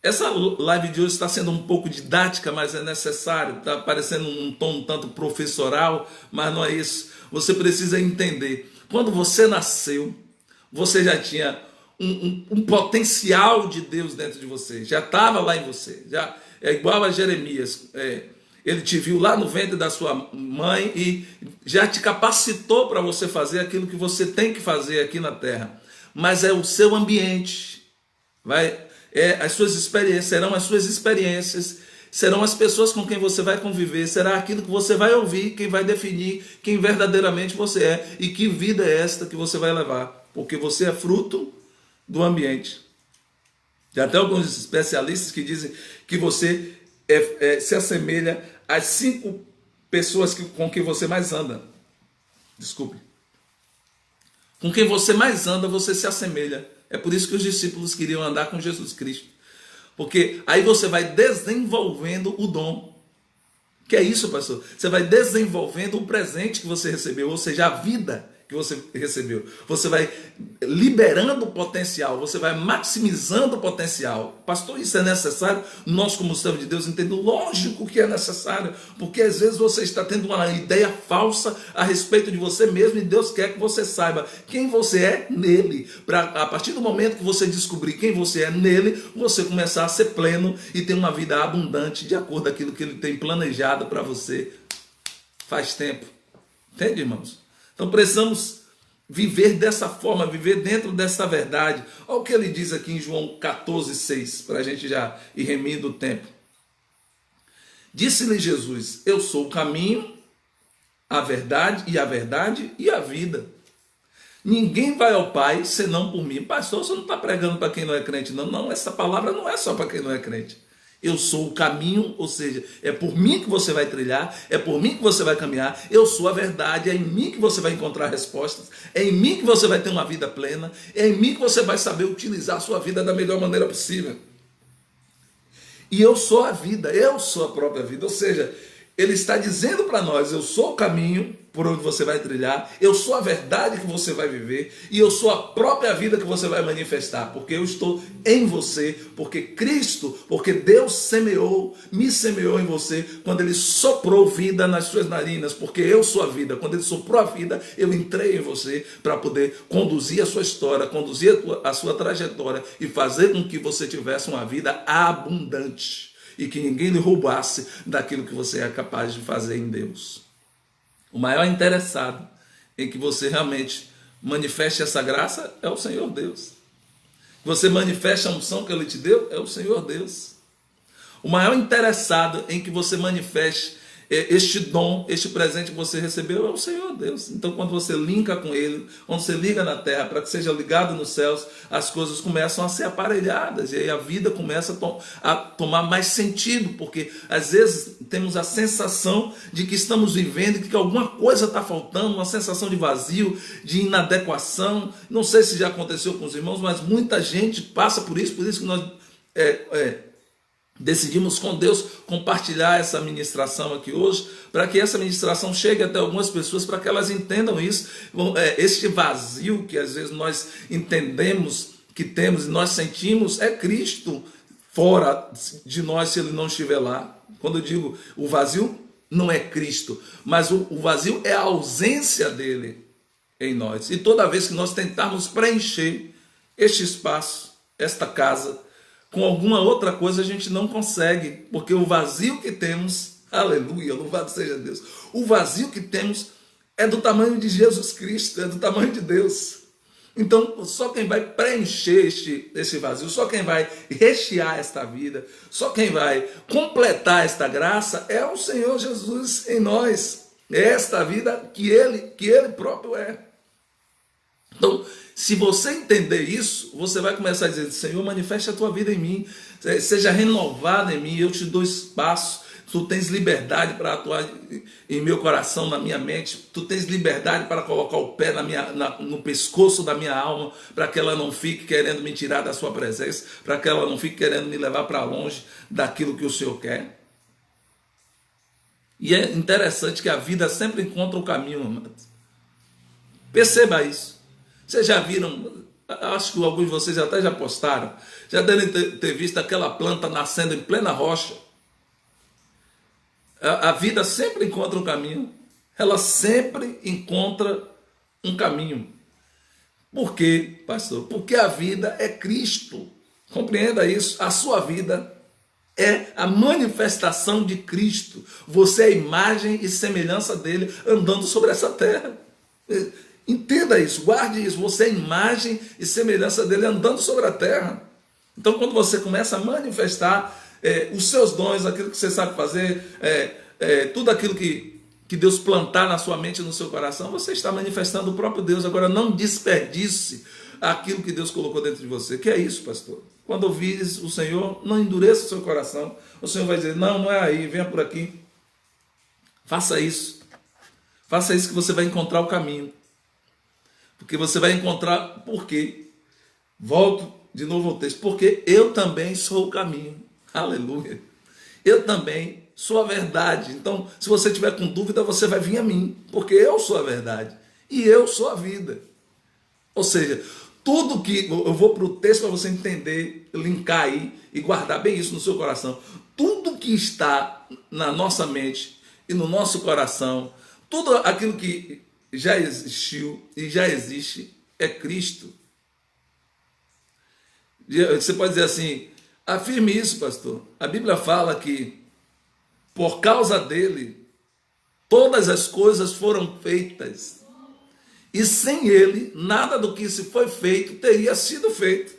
Essa live de hoje está sendo um pouco didática, mas é necessário. Está parecendo um tom um tanto professoral, mas não é isso. Você precisa entender. Quando você nasceu, você já tinha um potencial de Deus dentro de você. Já estava lá em você. Já, é igual a Jeremias. Ele te viu lá no ventre da sua mãe e já te capacitou para você fazer aquilo que você tem que fazer aqui na terra. Mas é o seu ambiente, as suas experiências, serão as suas experiências, serão as pessoas com quem você vai conviver, será aquilo que você vai ouvir, quem vai definir quem verdadeiramente você é e que vida é esta que você vai levar. Porque você é fruto do ambiente. Já tem alguns especialistas que dizem que você se assemelha às 5 pessoas com quem você mais anda. Desculpe. Com quem você mais anda, você se assemelha. É por isso que os discípulos queriam andar com Jesus Cristo. Porque aí você vai desenvolvendo o dom. Que é isso, pastor? Você vai desenvolvendo o presente que você recebeu, ou seja, a vida que você recebeu. Você vai liberando o potencial, você vai maximizando o potencial. Pastor, isso é necessário? Nós, como servos de Deus, entendemos. Lógico que é necessário, porque às vezes você está tendo uma ideia falsa a respeito de você mesmo e Deus quer que você saiba quem você é nele. A partir do momento que você descobrir quem você é nele, você começar a ser pleno e ter uma vida abundante de acordo com aquilo que ele tem planejado para você faz tempo. Entende, irmãos? Então precisamos viver dessa forma, viver dentro dessa verdade. Olha o que ele diz aqui em João 14,6, para a gente já ir remindo o tempo. Disse-lhe Jesus: eu sou o caminho, a verdade e a vida. Ninguém vai ao Pai senão por mim. Pastor, você não está pregando para quem não é crente, não. Não, essa palavra não é só para quem não é crente. Eu sou o caminho, ou seja, é por mim que você vai trilhar, é por mim que você vai caminhar, eu sou a verdade, é em mim que você vai encontrar respostas, é em mim que você vai ter uma vida plena, é em mim que você vai saber utilizar a sua vida da melhor maneira possível. E eu sou a vida, eu sou a própria vida, ou seja, ele está dizendo para nós: eu sou o caminho por onde você vai trilhar, eu sou a verdade que você vai viver e eu sou a própria vida que você vai manifestar, porque eu estou em você, porque Cristo, porque Deus me semeou em você quando Ele soprou vida nas suas narinas, porque eu sou a vida. Quando Ele soprou a vida, eu entrei em você para poder conduzir a sua história, conduzir a sua trajetória e fazer com que você tivesse uma vida abundante e que ninguém lhe roubasse daquilo que você é capaz de fazer em Deus. O maior interessado em que você realmente manifeste essa graça é o Senhor Deus. Você manifeste a unção que Ele te deu é o Senhor Deus. O maior interessado em que você manifeste este dom, este presente que você recebeu é o Senhor Deus. Então, quando você linka com Ele, quando você liga na terra para que seja ligado nos céus, as coisas começam a ser aparelhadas e aí a vida começa a tomar mais sentido, porque às vezes temos a sensação de que estamos vivendo e que alguma coisa está faltando, uma sensação de vazio, de inadequação. Não sei se já aconteceu com os irmãos, mas muita gente passa por isso que nós decidimos com Deus compartilhar essa ministração aqui hoje, para que essa ministração chegue até algumas pessoas, para que elas entendam isso, este vazio que às vezes nós entendemos que temos e nós sentimos, é Cristo fora de nós se Ele não estiver lá. Quando eu digo o vazio, não é Cristo, mas o vazio é a ausência dele em nós. E toda vez que nós tentarmos preencher este espaço, esta casa, com alguma outra coisa a gente não consegue, porque o vazio que temos, aleluia, louvado seja Deus, o vazio que temos é do tamanho de Jesus Cristo, é do tamanho de Deus. Então, só quem vai preencher este vazio, só quem vai rechear esta vida, só quem vai completar esta graça é o Senhor Jesus em nós. É esta vida que Ele próprio é. Então, se você entender isso, você vai começar a dizer: Senhor, manifeste a tua vida em mim, seja renovado em mim, eu te dou espaço. Tu tens liberdade para atuar em meu coração, na minha mente. Tu tens liberdade para colocar o pé no pescoço da minha alma, para que ela não fique querendo me tirar da sua presença, para que ela não fique querendo me levar para longe daquilo que o Senhor quer. E é interessante que a vida sempre encontra o caminho, amados. Perceba isso. Vocês já viram, acho que alguns de vocês até já postaram, já devem ter visto aquela planta nascendo em plena rocha. A vida sempre encontra um caminho. Ela sempre encontra um caminho. Por quê, pastor? Porque a vida é Cristo. Compreenda isso. A sua vida é a manifestação de Cristo. Você é a imagem e semelhança dele andando sobre essa terra. Entenda isso, guarde isso. Você é a imagem e semelhança dele andando sobre a terra. Então, quando você começa a manifestar os seus dons, aquilo que você sabe fazer, tudo aquilo que Deus plantar na sua mente e no seu coração, você está manifestando o próprio Deus. Agora, não desperdice aquilo que Deus colocou dentro de você. Que é isso, pastor? Quando ouvires o Senhor, não endureça o seu coração. O Senhor vai dizer: não é aí, venha por aqui. Faça isso. Faça isso que você vai encontrar o caminho. Porque você vai encontrar, por quê? Volto de novo ao texto. Porque eu também sou o caminho. Aleluia. Eu também sou a verdade. Então, se você tiver com dúvida, você vai vir a mim. Porque eu sou a verdade. E eu sou a vida. Ou seja, tudo que... Eu vou para o texto para você entender, linkar aí e guardar bem isso no seu coração. Tudo que está na nossa mente e no nosso coração, tudo aquilo que já existiu e já existe é Cristo. Você pode dizer assim: afirme isso, pastor. A Bíblia fala que por causa dele todas as coisas foram feitas. E sem ele, nada do que se foi feito teria sido feito.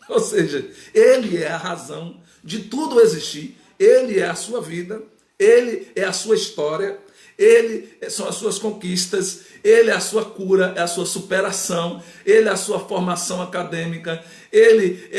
Ou seja, ele é a razão de tudo existir. Ele é a sua vida, ele é a sua história, ele são as suas conquistas, ele é a sua cura, é a sua superação, ele é a sua formação acadêmica, ele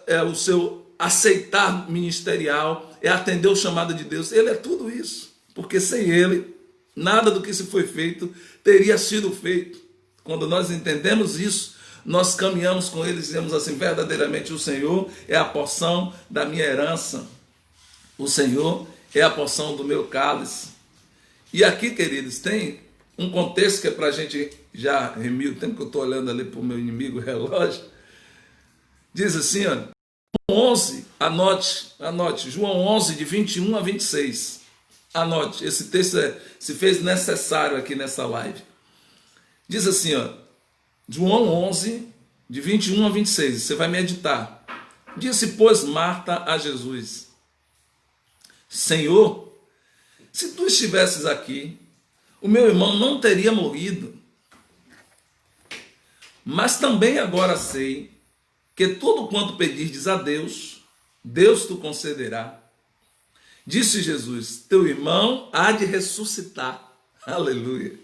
é o seu aceitar ministerial, é atender o chamado de Deus. Ele é tudo isso, porque sem ele, nada do que se foi feito teria sido feito. Quando nós entendemos isso, nós caminhamos com ele e dizemos assim: verdadeiramente o Senhor é a porção da minha herança, o Senhor é a porção do meu cálice. E aqui, queridos, tem um contexto que é para a gente já remir o tempo que eu estou olhando ali para o meu inimigo, o relógio. Diz assim, ó, 11, anote, João 11, de 21 a 26. Anote, esse texto se fez necessário aqui nessa live. Diz assim, ó, João 11, de 21 a 26, você vai meditar. Disse, pois, Marta a Jesus: Senhor, se tu estivesses aqui, o meu irmão não teria morrido. Mas também agora sei que tudo quanto pedirdes a Deus, Deus te concederá. Disse Jesus: teu irmão há de ressuscitar. Aleluia.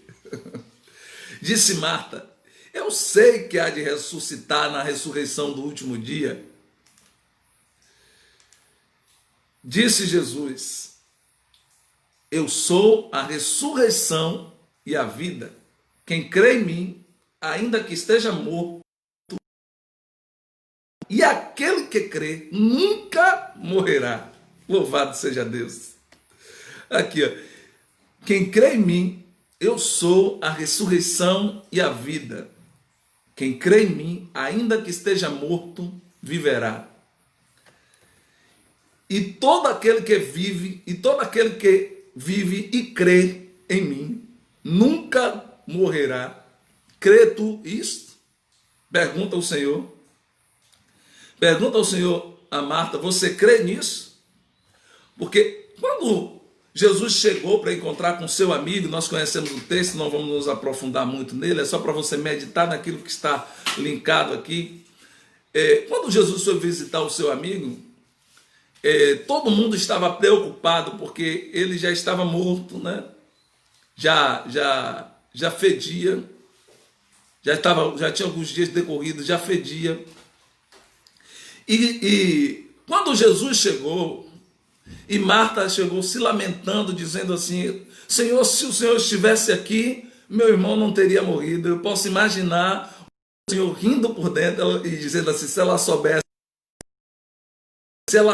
Disse Marta: eu sei que há de ressuscitar na ressurreição do último dia. Disse Jesus: eu sou a ressurreição e a vida. Quem crê em mim, ainda que esteja morto, e aquele que crê nunca morrerá. Louvado seja Deus. Aqui, ó. Quem crê em mim, eu sou a ressurreição e a vida. Quem crê em mim, ainda que esteja morto, viverá. E todo aquele que vive, e crê em mim, nunca morrerá. Crê tu isto? Pergunta o Senhor. Pergunta ao Senhor, a Marta, você crê nisso? Porque quando Jesus chegou para encontrar com seu amigo, nós conhecemos o texto, não vamos nos aprofundar muito nele, é só para você meditar naquilo que está linkado aqui. Quando Jesus foi visitar o seu amigo, todo mundo estava preocupado porque ele já estava morto, né? Já fedia, já tinha alguns dias decorridos, já fedia. E quando Jesus chegou, e Marta chegou se lamentando, dizendo assim, Senhor, se o Senhor estivesse aqui, meu irmão não teria morrido. Eu posso imaginar o Senhor rindo por dentro e dizendo assim, se ela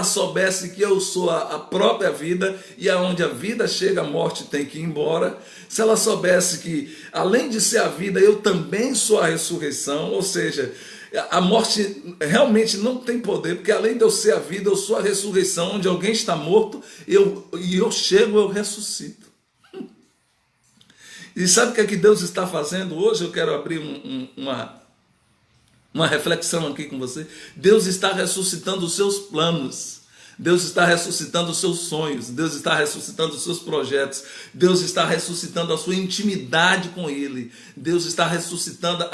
soubesse que eu sou a própria vida, e aonde a vida chega, a morte tem que ir embora. Se ela soubesse que, além de ser a vida, eu também sou a ressurreição, ou seja, a morte realmente não tem poder, porque além de eu ser a vida, eu sou a ressurreição, onde alguém está morto, eu chego, eu ressuscito. E sabe o que é que Deus está fazendo hoje? Eu quero abrir uma reflexão aqui com você. Deus está ressuscitando os seus planos. Deus está ressuscitando os seus sonhos. Deus está ressuscitando os seus projetos. Deus está ressuscitando a sua intimidade com Ele. Deus está ressuscitando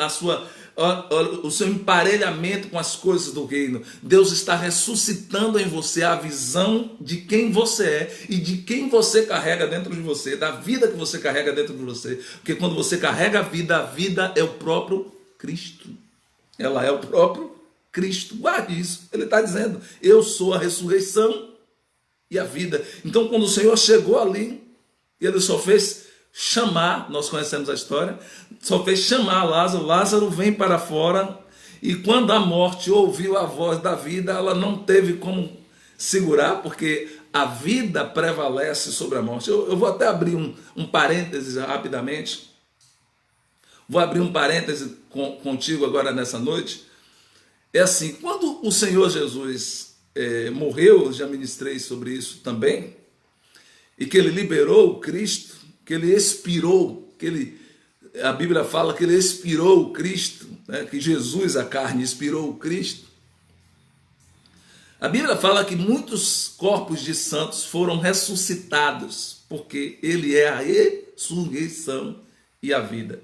o seu emparelhamento com as coisas do reino. Deus está ressuscitando em você a visão de quem você é e de quem você carrega dentro de você, da vida que você carrega dentro de você. Porque quando você carrega a vida é o próprio Cristo. Ela é o próprio Cristo. Guarde isso. Ele está dizendo, eu sou a ressurreição e a vida. Então, quando o Senhor chegou ali, ele só fez chamar, nós conhecemos a história, só fez chamar Lázaro. Lázaro vem para fora, e quando a morte ouviu a voz da vida, ela não teve como segurar, porque a vida prevalece sobre a morte. Eu vou até abrir um parênteses rapidamente. Vou abrir um parêntese contigo agora nessa noite. É assim, quando o Senhor Jesus morreu, já ministrei sobre isso também, e que ele liberou o Cristo, que ele expirou, a Bíblia fala que ele expirou o Cristo, né, que Jesus, a carne, expirou o Cristo. A Bíblia fala que muitos corpos de santos foram ressuscitados, porque ele é a ressurreição e a vida.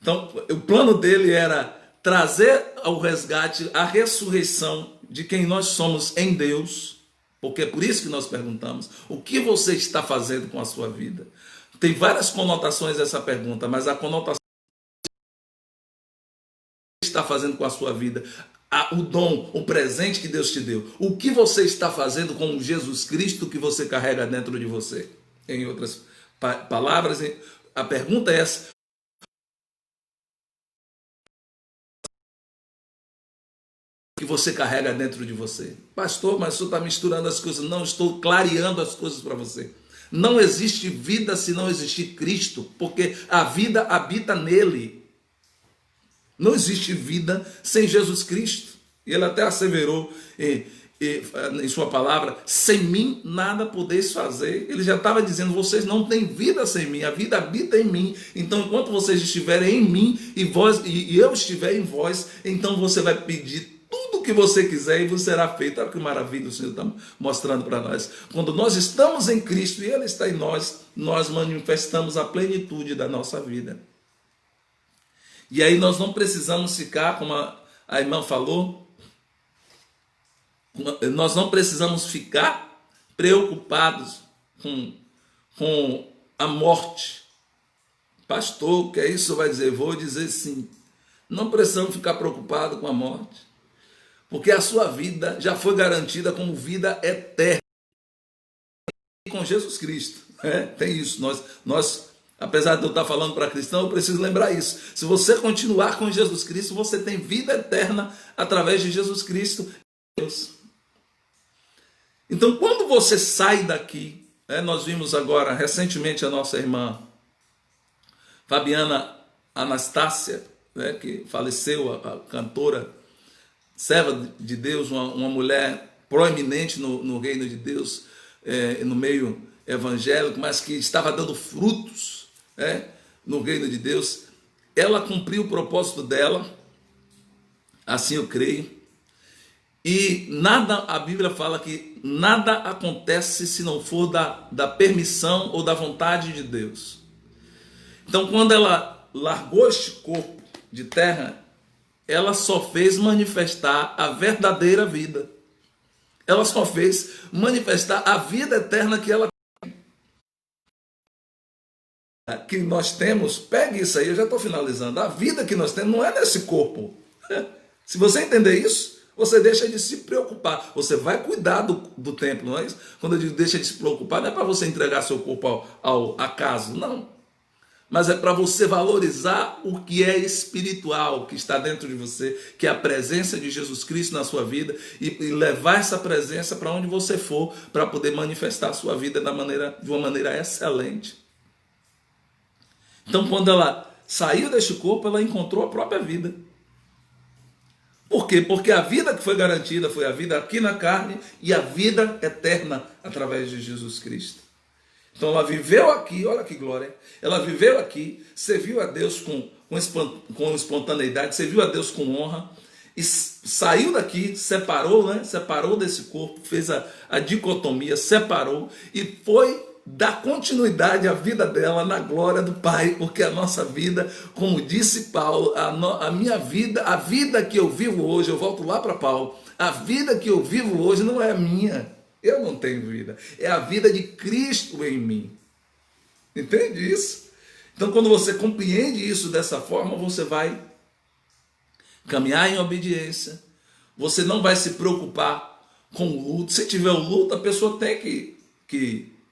Então, o plano dele era trazer ao resgate a ressurreição de quem nós somos em Deus, porque é por isso que nós perguntamos, o que você está fazendo com a sua vida? Tem várias conotações essa pergunta, mas a conotação que você está fazendo com a sua vida, o dom, o presente que Deus te deu, o que você está fazendo com o Jesus Cristo que você carrega dentro de você? Em outras palavras, a pergunta é essa: que você carrega dentro de você? Pastor, mas o senhor está misturando as coisas. Não, estou clareando as coisas para você. Não existe vida se não existir Cristo, porque a vida habita nele. Não existe vida sem Jesus Cristo. E ele até asseverou em sua palavra, sem mim nada podeis fazer. Ele já estava dizendo, vocês não têm vida sem mim, a vida habita em mim. Então enquanto vocês estiverem em mim e eu estiver em vós, então você vai pedir tudo que você quiser e vos será feito. Olha que maravilha o Senhor está mostrando para nós. Quando nós estamos em Cristo e Ele está em nós, nós manifestamos a plenitude da nossa vida. E aí nós não precisamos ficar, como a irmã falou, nós não precisamos ficar preocupados com a morte. Pastor, o que é isso? Vai dizer, vou dizer sim. Não precisamos ficar preocupados com a morte, porque a sua vida já foi garantida como vida eterna com Jesus Cristo. Tem isso. Nós, apesar de eu estar falando para cristão, eu preciso lembrar isso. Se você continuar com Jesus Cristo, você tem vida eterna através de Jesus Cristo. Deus. Então, quando você sai daqui, nós vimos agora recentemente a nossa irmã Fabiana Anastácia, que faleceu, a cantora, serva de Deus, uma mulher proeminente no reino de Deus, no meio evangélico, mas que estava dando frutos no reino de Deus. Ela cumpriu o propósito dela, assim eu creio. E nada, a Bíblia fala que nada acontece se não for da permissão ou da vontade de Deus. Então, quando ela largou este corpo de terra, ela só fez manifestar a verdadeira vida. Ela só fez manifestar a vida eterna que nós temos. Pegue isso aí, eu já estou finalizando. A vida que nós temos não é nesse corpo. Se você entender isso, você deixa de se preocupar. Você vai cuidar do templo, não é isso? Quando eu digo deixa de se preocupar, não é para você entregar seu corpo ao acaso, não. Mas é para você valorizar o que é espiritual, que está dentro de você, que é a presença de Jesus Cristo na sua vida, e levar essa presença para onde você for, para poder manifestar a sua vida de uma maneira excelente. Então, quando ela saiu deste corpo, ela encontrou a própria vida. Por quê? Porque a vida que foi garantida foi a vida aqui na carne e a vida eterna através de Jesus Cristo. Então ela viveu aqui, olha que glória, ela viveu aqui, serviu a Deus com espontaneidade, serviu a Deus com honra, e saiu daqui, separou, né? Separou desse corpo, fez a dicotomia, separou e foi dar continuidade à vida dela na glória do Pai, porque a nossa vida, como disse Paulo, a minha vida, a vida que eu vivo hoje, eu volto lá para Paulo, a vida que eu vivo hoje não é minha. Eu não tenho vida, é a vida de Cristo em mim. Entende isso? Então, quando você compreende isso dessa forma, você vai caminhar em obediência, você não vai se preocupar com o luto. Se tiver o luto, a pessoa tem que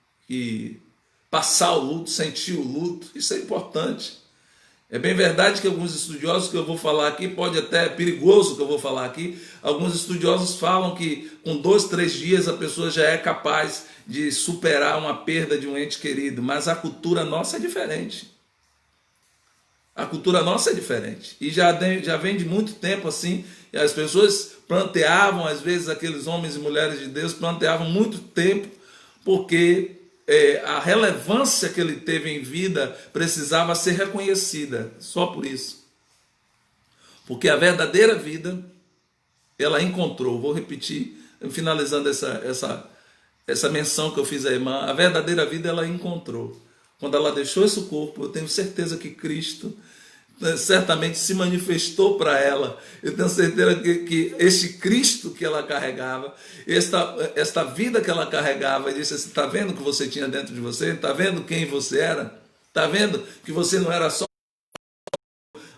passar o luto, sentir o luto, isso é importante. É bem verdade que alguns estudiosos que eu vou falar aqui, pode até, é perigoso que eu vou falar aqui, alguns estudiosos falam que com 2, 3 dias a pessoa já é capaz de superar uma perda de um ente querido, mas a cultura nossa é diferente. A cultura nossa é diferente. E já vem de muito tempo assim, e as pessoas planteavam, às vezes aqueles homens e mulheres de Deus planteavam muito tempo, porque a relevância que ele teve em vida precisava ser reconhecida, só por isso. Porque a verdadeira vida, ela encontrou, vou repetir, finalizando essa menção que eu fiz à irmã, a verdadeira vida ela encontrou. Quando ela deixou esse corpo, eu tenho certeza que Cristo certamente se manifestou para ela. Eu tenho certeza que este Cristo que ela carregava, esta vida que ela carregava, disse assim: está vendo o que você tinha dentro de você? Está vendo quem você era? Está vendo que você não era só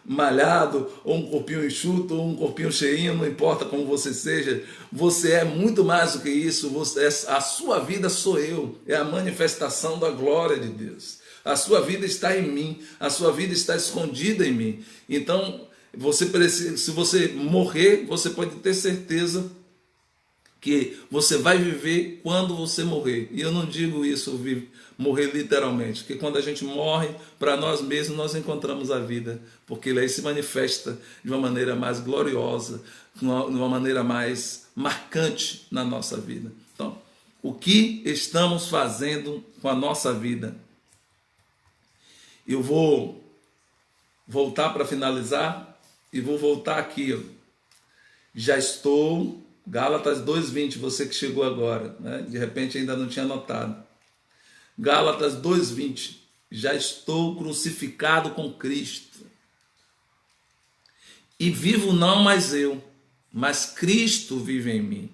malhado, ou um corpinho enxuto, ou um corpinho cheinho, não importa como você seja, você é muito mais do que isso. A sua vida sou eu, é a manifestação da glória de Deus. A sua vida está em mim, a sua vida está escondida em mim. Então, se você morrer, você pode ter certeza que você vai viver quando você morrer. E eu não digo isso, morrer literalmente, porque quando a gente morre para nós mesmos, nós encontramos a vida, porque ele aí se manifesta de uma maneira mais gloriosa, de uma maneira mais marcante na nossa vida. Então, o que estamos fazendo com a nossa vida? Eu vou voltar para finalizar e vou voltar aqui. Já estou, Gálatas 2:20, você que chegou agora, né? De repente ainda não tinha notado. Gálatas 2:20, já estou crucificado com Cristo. E vivo não mais eu, mas Cristo vive em mim.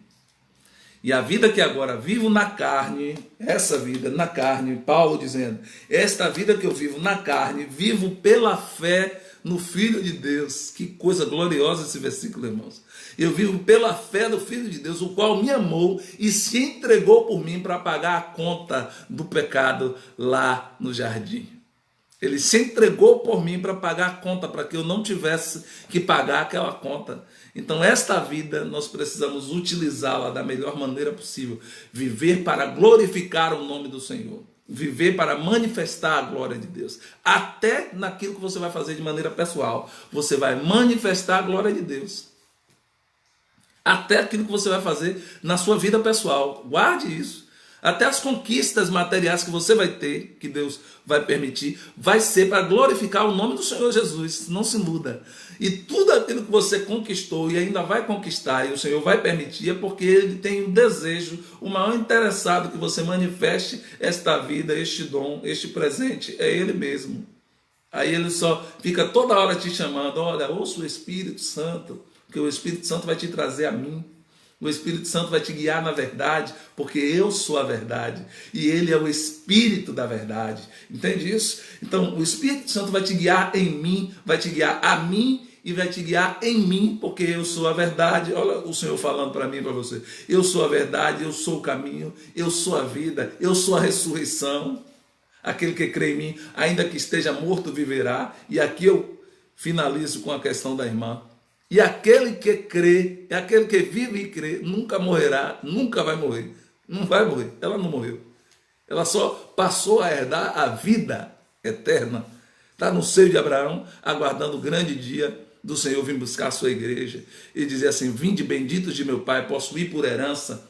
E a vida que agora vivo na carne, essa vida na carne, Paulo dizendo, esta vida que eu vivo na carne, vivo pela fé no Filho de Deus. Que coisa gloriosa esse versículo, irmãos. Eu vivo pela fé do Filho de Deus, o qual me amou e se entregou por mim para pagar a conta do pecado lá no jardim. Ele se entregou por mim para pagar a conta, para que eu não tivesse que pagar aquela conta. Então esta vida nós precisamos utilizá-la da melhor maneira possível. Viver para glorificar o nome do Senhor. Viver para manifestar a glória de Deus. Até naquilo que você vai fazer de maneira pessoal, você vai manifestar a glória de Deus. Até aquilo que você vai fazer na sua vida pessoal. Guarde isso. Até as conquistas materiais que você vai ter, que Deus vai permitir, vai ser para glorificar o nome do Senhor Jesus. Não se iluda. E tudo aquilo que você conquistou e ainda vai conquistar, e o Senhor vai permitir, é porque Ele tem um desejo, o maior interessado que você manifeste esta vida, este dom, este presente, é Ele mesmo. Aí Ele só fica toda hora te chamando: olha, ouça o Espírito Santo, porque o Espírito Santo vai te trazer a mim. O Espírito Santo vai te guiar na verdade, porque eu sou a verdade e Ele é o Espírito da verdade. Entende isso? Então, o Espírito Santo vai te guiar em mim, vai te guiar a mim e vai te guiar em mim, porque eu sou a verdade. Olha o Senhor falando para mim e para você: eu sou a verdade, eu sou o caminho, eu sou a vida, eu sou a ressurreição. Aquele que crê em mim, ainda que esteja morto, viverá. E aqui eu finalizo com a questão da irmã. E aquele que crê, aquele que vive e crê, nunca morrerá, nunca vai morrer. Não vai morrer, ela não morreu. Ela só passou a herdar a vida eterna. Está no seio de Abraão, aguardando o grande dia do Senhor vir buscar a sua igreja. E dizer assim: vinde benditos de meu Pai, possuí por herança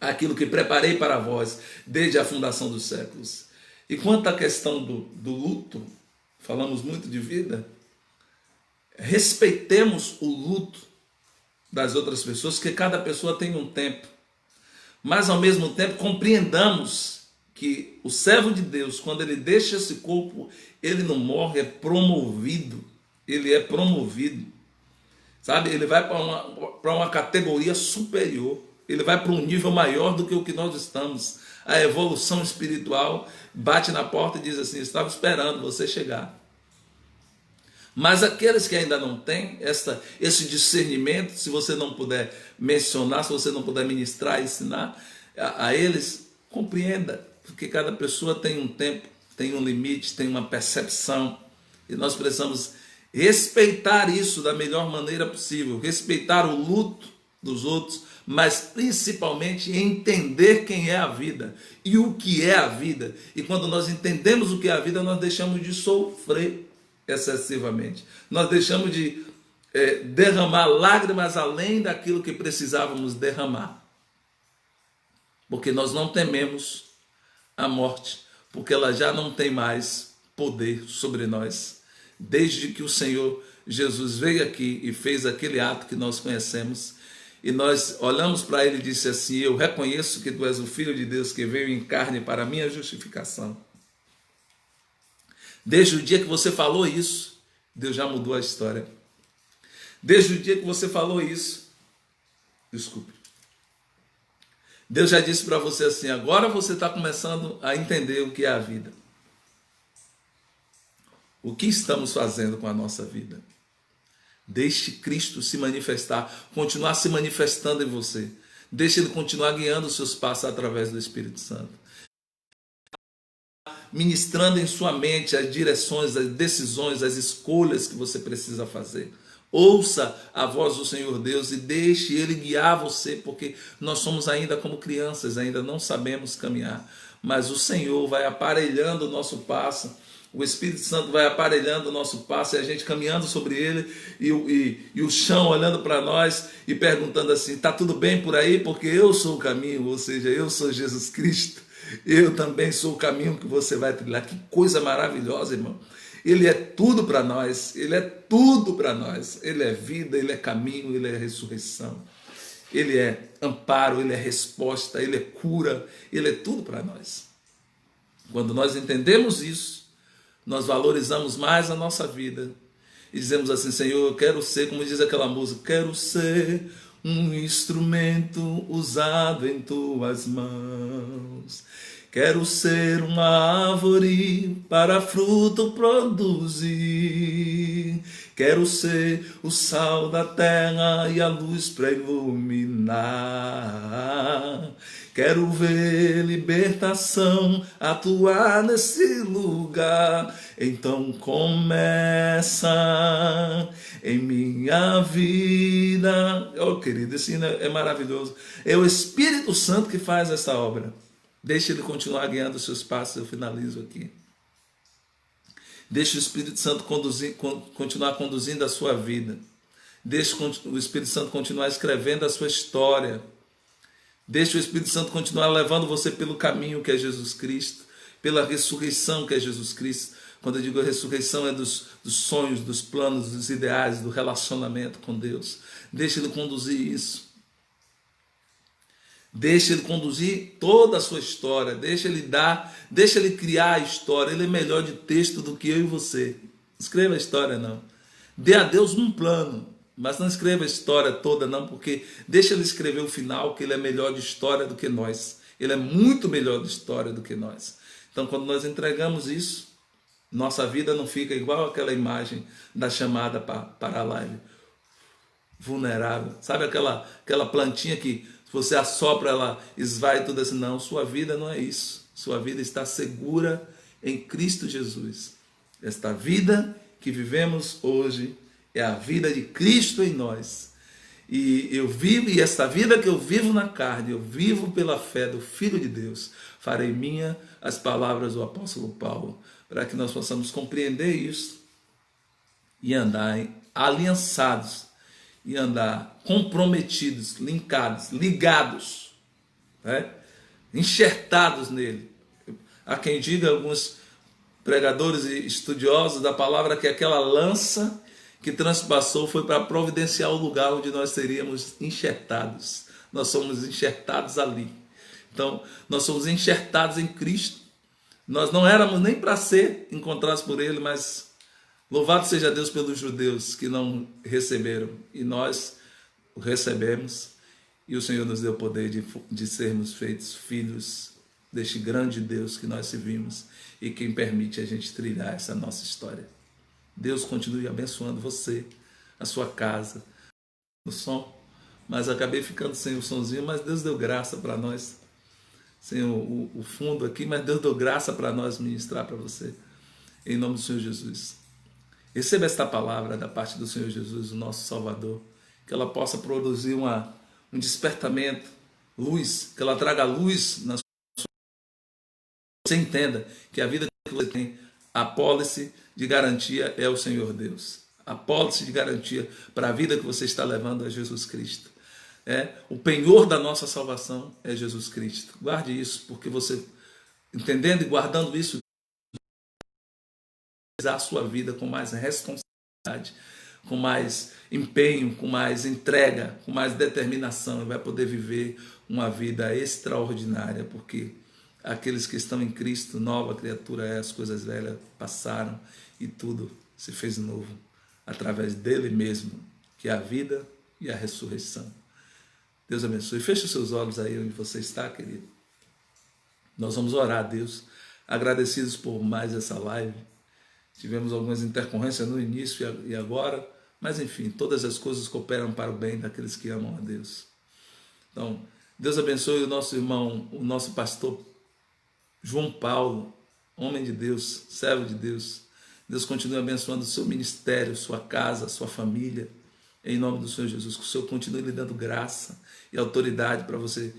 aquilo que preparei para vós desde a fundação dos séculos. E quanto à questão do luto, falamos muito de vida, respeitemos o luto das outras pessoas, que cada pessoa tem um tempo, mas ao mesmo tempo compreendamos que o servo de Deus, quando ele deixa esse corpo, ele não morre, é promovido. Ele é promovido, sabe? Ele vai para uma categoria superior, ele vai para um nível maior do que o que nós estamos. A evolução espiritual bate na porta e diz assim: estava esperando você chegar. Mas aqueles que ainda não têm esse discernimento, se você não puder mencionar, se você não puder ministrar, ensinar a eles, compreenda, porque cada pessoa tem um tempo, tem um limite, tem uma percepção, e nós precisamos respeitar isso da melhor maneira possível, respeitar o luto dos outros, mas principalmente entender quem é a vida e o que é a vida. E quando nós entendemos o que é a vida, nós deixamos de sofrer excessivamente. Nós deixamos de derramar lágrimas além daquilo que precisávamos derramar. Porque nós não tememos a morte, porque ela já não tem mais poder sobre nós. Desde que o Senhor Jesus veio aqui e fez aquele ato que nós conhecemos, e nós olhamos para ele e disse assim: eu reconheço que tu és o Filho de Deus que veio em carne para a minha justificação. Desde o dia que você falou isso, Deus já mudou a história. Desde o dia que você falou isso, Deus já disse para você assim: agora você está começando a entender o que é a vida. O que estamos fazendo com a nossa vida? Deixe Cristo se manifestar, continuar se manifestando em você. Deixe Ele continuar guiando os seus passos através do Espírito Santo. Ministrando em sua mente as direções, as decisões, as escolhas que você precisa fazer. Ouça a voz do Senhor Deus e deixe Ele guiar você, porque nós somos ainda como crianças, ainda não sabemos caminhar. Mas o Senhor vai aparelhando o nosso passo. O Espírito Santo vai aparelhando o nosso passo e a gente caminhando sobre ele e o chão olhando para nós e perguntando assim: está tudo bem por aí? Porque eu sou o caminho, ou seja, eu sou Jesus Cristo, eu também sou o caminho que você vai trilhar. Que coisa maravilhosa, irmão. Ele é tudo para nós, ele é tudo para nós. Ele é vida, ele é caminho, ele é ressurreição. Ele é amparo, ele é resposta, ele é cura, ele é tudo para nós. Quando nós entendemos isso, nós valorizamos mais a nossa vida e dizemos assim: Senhor, eu quero ser, como diz aquela música, quero ser um instrumento usado em tuas mãos. Quero ser uma árvore para fruto produzir. Quero ser o sal da terra e a luz para iluminar. Quero ver libertação atuar nesse lugar. Então começa em minha vida. Oh, querido, esse hino é maravilhoso. É o Espírito Santo que faz essa obra. Deixe ele continuar guiando os seus passos. Eu finalizo aqui. Deixe o Espírito Santo continuar conduzindo a sua vida. Deixe o Espírito Santo continuar escrevendo a sua história. Deixe o Espírito Santo continuar levando você pelo caminho que é Jesus Cristo, pela ressurreição que é Jesus Cristo. Quando eu digo a ressurreição é dos sonhos, dos planos, dos ideais, do relacionamento com Deus. Deixe Ele conduzir isso. Deixe Ele conduzir toda a sua história. Deixe Ele criar a história. Ele é melhor de texto do que eu e você. Não escreva a história, não. Dê a Deus um plano, mas não escreva a história toda, não, porque deixa Ele escrever o final, que Ele é melhor de história do que nós. Ele é muito melhor de história do que nós. Então, quando nós entregamos isso, nossa vida não fica igual aquela imagem da chamada para a live. Vulnerável. Sabe aquela plantinha que se você assopra ela esvai tudo assim? Não, sua vida não é isso. Sua vida está segura em Cristo Jesus. Esta vida que vivemos hoje é a vida de Cristo em nós. E esta vida que eu vivo na carne, eu vivo pela fé do Filho de Deus. Farei minha as palavras do apóstolo Paulo, para que nós possamos compreender isso e andar aliançados, e andar comprometidos, linkados, ligados, né? Enxertados nele. Há quem diga, alguns pregadores e estudiosos da palavra, que aquela lança que transpassou foi para providenciar o lugar onde nós seríamos enxertados. Nós somos enxertados ali. Então, nós somos enxertados em Cristo. Nós não éramos nem para ser encontrados por Ele, mas louvado seja Deus pelos judeus que não receberam. E nós o recebemos, e o Senhor nos deu o poder de sermos feitos filhos deste grande Deus que nós servimos e quem permite a gente trilhar essa nossa história. Deus continue abençoando você, a sua casa, o som. Mas acabei ficando sem o sonzinho, mas Deus deu graça para nós. Sem o fundo aqui, mas Deus deu graça para nós ministrar para você. Em nome do Senhor Jesus. Receba esta palavra da parte do Senhor Jesus, o nosso Salvador. Que ela possa produzir um despertamento, luz, que ela traga luz na sua vida. Você entenda que a vida que você tem, a pólice de garantia é o Senhor Deus. A pólice de garantia para a vida que você está levando é Jesus Cristo. O penhor da nossa salvação é Jesus Cristo. Guarde isso, porque você, entendendo e guardando isso, a sua vida com mais responsabilidade, com mais empenho, com mais entrega, com mais determinação, e vai poder viver uma vida extraordinária, porque aqueles que estão em Cristo, nova criatura é, as coisas velhas passaram e tudo se fez novo, através dele mesmo, que é a vida e a ressurreição. Deus abençoe. Feche os seus olhos aí onde você está, querido. Nós vamos orar a Deus, agradecidos por mais essa live. Tivemos algumas intercorrências no início e agora, mas enfim, todas as coisas cooperam para o bem daqueles que amam a Deus. Então, Deus abençoe o nosso irmão, o nosso pastor João Paulo, homem de Deus, servo de Deus. Deus continue abençoando o seu ministério, sua casa, sua família, em nome do Senhor Jesus. Que o Senhor continue lhe dando graça e autoridade para você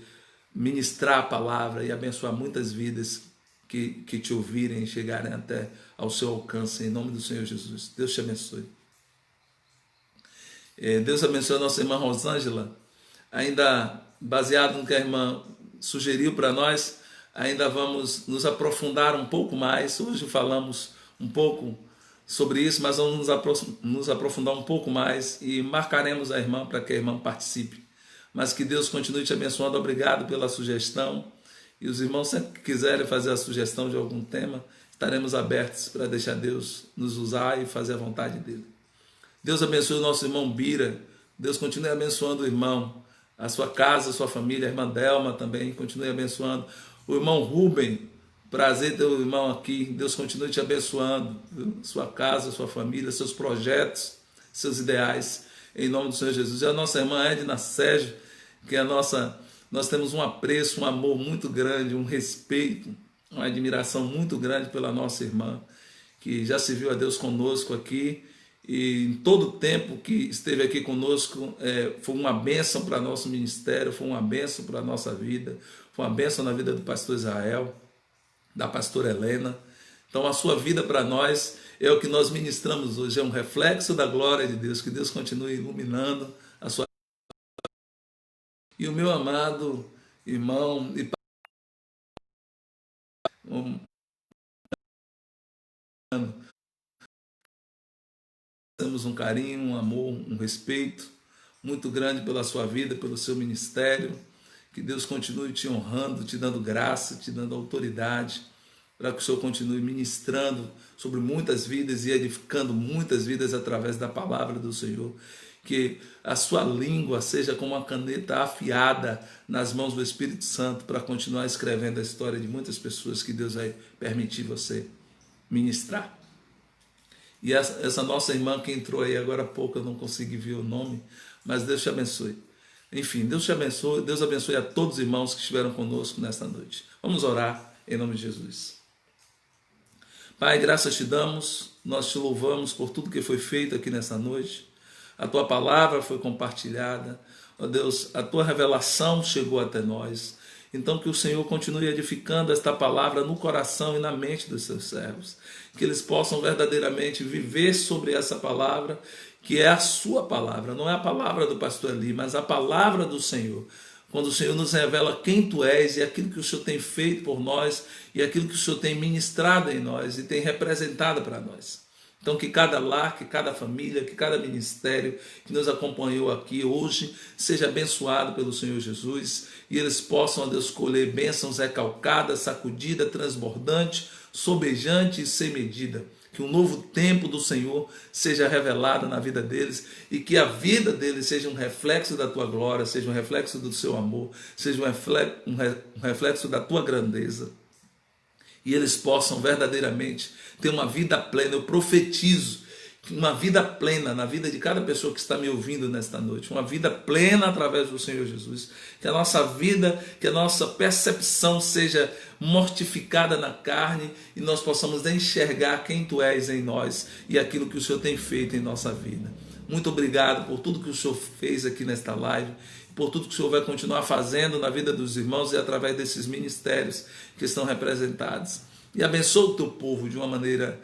ministrar a palavra e abençoar muitas vidas que te ouvirem e chegarem até ao seu alcance, em nome do Senhor Jesus. Deus te abençoe. Deus abençoe a nossa irmã Rosângela. Ainda baseado no que a irmã sugeriu para nós, ainda vamos nos aprofundar um pouco mais. Hoje falamos um pouco sobre isso, mas vamos nos aprofundar um pouco mais e marcaremos a irmã para que a irmã participe. Mas que Deus continue te abençoando. Obrigado pela sugestão. E os irmãos sempre que quiserem fazer a sugestão de algum tema, estaremos abertos para deixar Deus nos usar e fazer a vontade dele. Deus abençoe o nosso irmão Bira. Deus continue abençoando o irmão, a sua casa, a sua família, a irmã Delma também, continue abençoando. O irmão Rubem, prazer ter o irmão aqui. Deus continue te abençoando, viu? Sua casa, sua família, seus projetos, seus ideais, em nome do Senhor Jesus. E a nossa irmã Edna Sérgio, que é nós temos um apreço, um amor muito grande, um respeito, uma admiração muito grande pela nossa irmã, que já serviu a Deus conosco aqui, e em todo o tempo que esteve aqui conosco, foi uma bênção para nosso ministério, foi uma bênção para a nossa vida, foi uma bênção na vida do pastor Israel, da pastora Helena. Então a sua vida para nós é o que nós ministramos hoje, é um reflexo da glória de Deus. Que Deus continue iluminando a sua. E o meu amado irmão e um, temos um carinho, um amor, um respeito muito grande pela sua vida, pelo seu ministério. Que Deus continue te honrando, te dando graça, te dando autoridade, para que o Senhor continue ministrando sobre muitas vidas e edificando muitas vidas através da palavra do Senhor. Que a sua língua seja como uma caneta afiada nas mãos do Espírito Santo para continuar escrevendo a história de muitas pessoas que Deus vai permitir você ministrar. E essa nossa irmã que entrou aí agora há pouco, eu não consegui ver o nome, mas Deus te abençoe. Enfim, Deus te abençoe, Deus abençoe a todos os irmãos que estiveram conosco nesta noite. Vamos orar em nome de Jesus. Pai, graças te damos, nós te louvamos por tudo que foi feito aqui nessa noite. A tua palavra foi compartilhada, ó Deus, a tua revelação chegou até nós. Então que o Senhor continue edificando esta palavra no coração e na mente dos seus servos. Que eles possam verdadeiramente viver sobre essa palavra, que é a sua palavra, não é a palavra do pastor Eli, mas a palavra do Senhor. Quando o Senhor nos revela quem tu és e aquilo que o Senhor tem feito por nós e aquilo que o Senhor tem ministrado em nós e tem representado para nós. Então que cada lar, que cada família, que cada ministério que nos acompanhou aqui hoje seja abençoado pelo Senhor Jesus e eles possam, ó Deus, colher bênçãos recalcadas, sacudida, transbordante, sobejante e sem medida. Que um novo tempo do Senhor seja revelado na vida deles e que a vida deles seja um reflexo da tua glória, seja um reflexo do seu amor, seja um reflexo da tua grandeza. E eles possam verdadeiramente ter uma vida plena. Eu profetizo uma vida plena na vida de cada pessoa que está me ouvindo nesta noite, uma vida plena através do Senhor Jesus, que a nossa vida, que a nossa percepção seja mortificada na carne e nós possamos enxergar quem tu és em nós e aquilo que o Senhor tem feito em nossa vida. Muito obrigado por tudo que o Senhor fez aqui nesta live, por tudo que o Senhor vai continuar fazendo na vida dos irmãos e através desses ministérios que estão representados. E abençoa o teu povo de uma maneira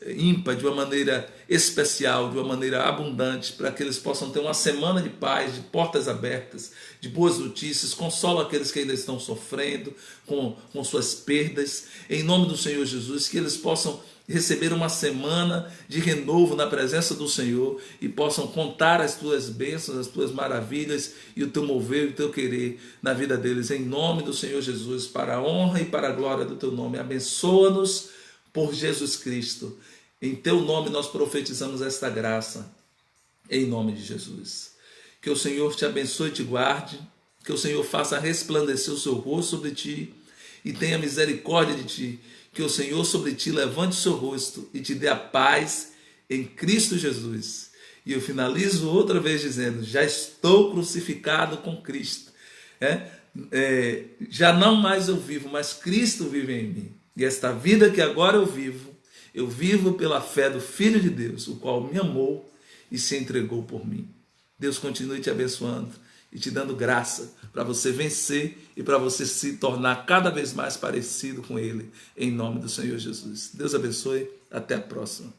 ímpar, de uma maneira especial, de uma maneira abundante, para que eles possam ter uma semana de paz, de portas abertas, de boas notícias. Consola aqueles que ainda estão sofrendo com suas perdas, em nome do Senhor Jesus, que eles possam receber uma semana de renovo na presença do Senhor e possam contar as tuas bênçãos, as tuas maravilhas e o teu mover e o teu querer na vida deles, em nome do Senhor Jesus, para a honra e para a glória do teu nome. Abençoa-nos por Jesus Cristo. Em teu nome nós profetizamos esta graça, em nome de Jesus. Que o Senhor te abençoe e te guarde, que o Senhor faça resplandecer o seu rosto sobre ti e tenha misericórdia de ti, que o Senhor sobre ti levante o seu rosto e te dê a paz em Cristo Jesus. E eu finalizo outra vez dizendo, já estou crucificado com Cristo. Já não mais eu vivo, mas Cristo vive em mim. E esta vida que agora eu vivo pela fé do Filho de Deus, o qual me amou e se entregou por mim. Deus continue te abençoando e te dando graça para você vencer e para você se tornar cada vez mais parecido com Ele, em nome do Senhor Jesus. Deus abençoe, até a próxima.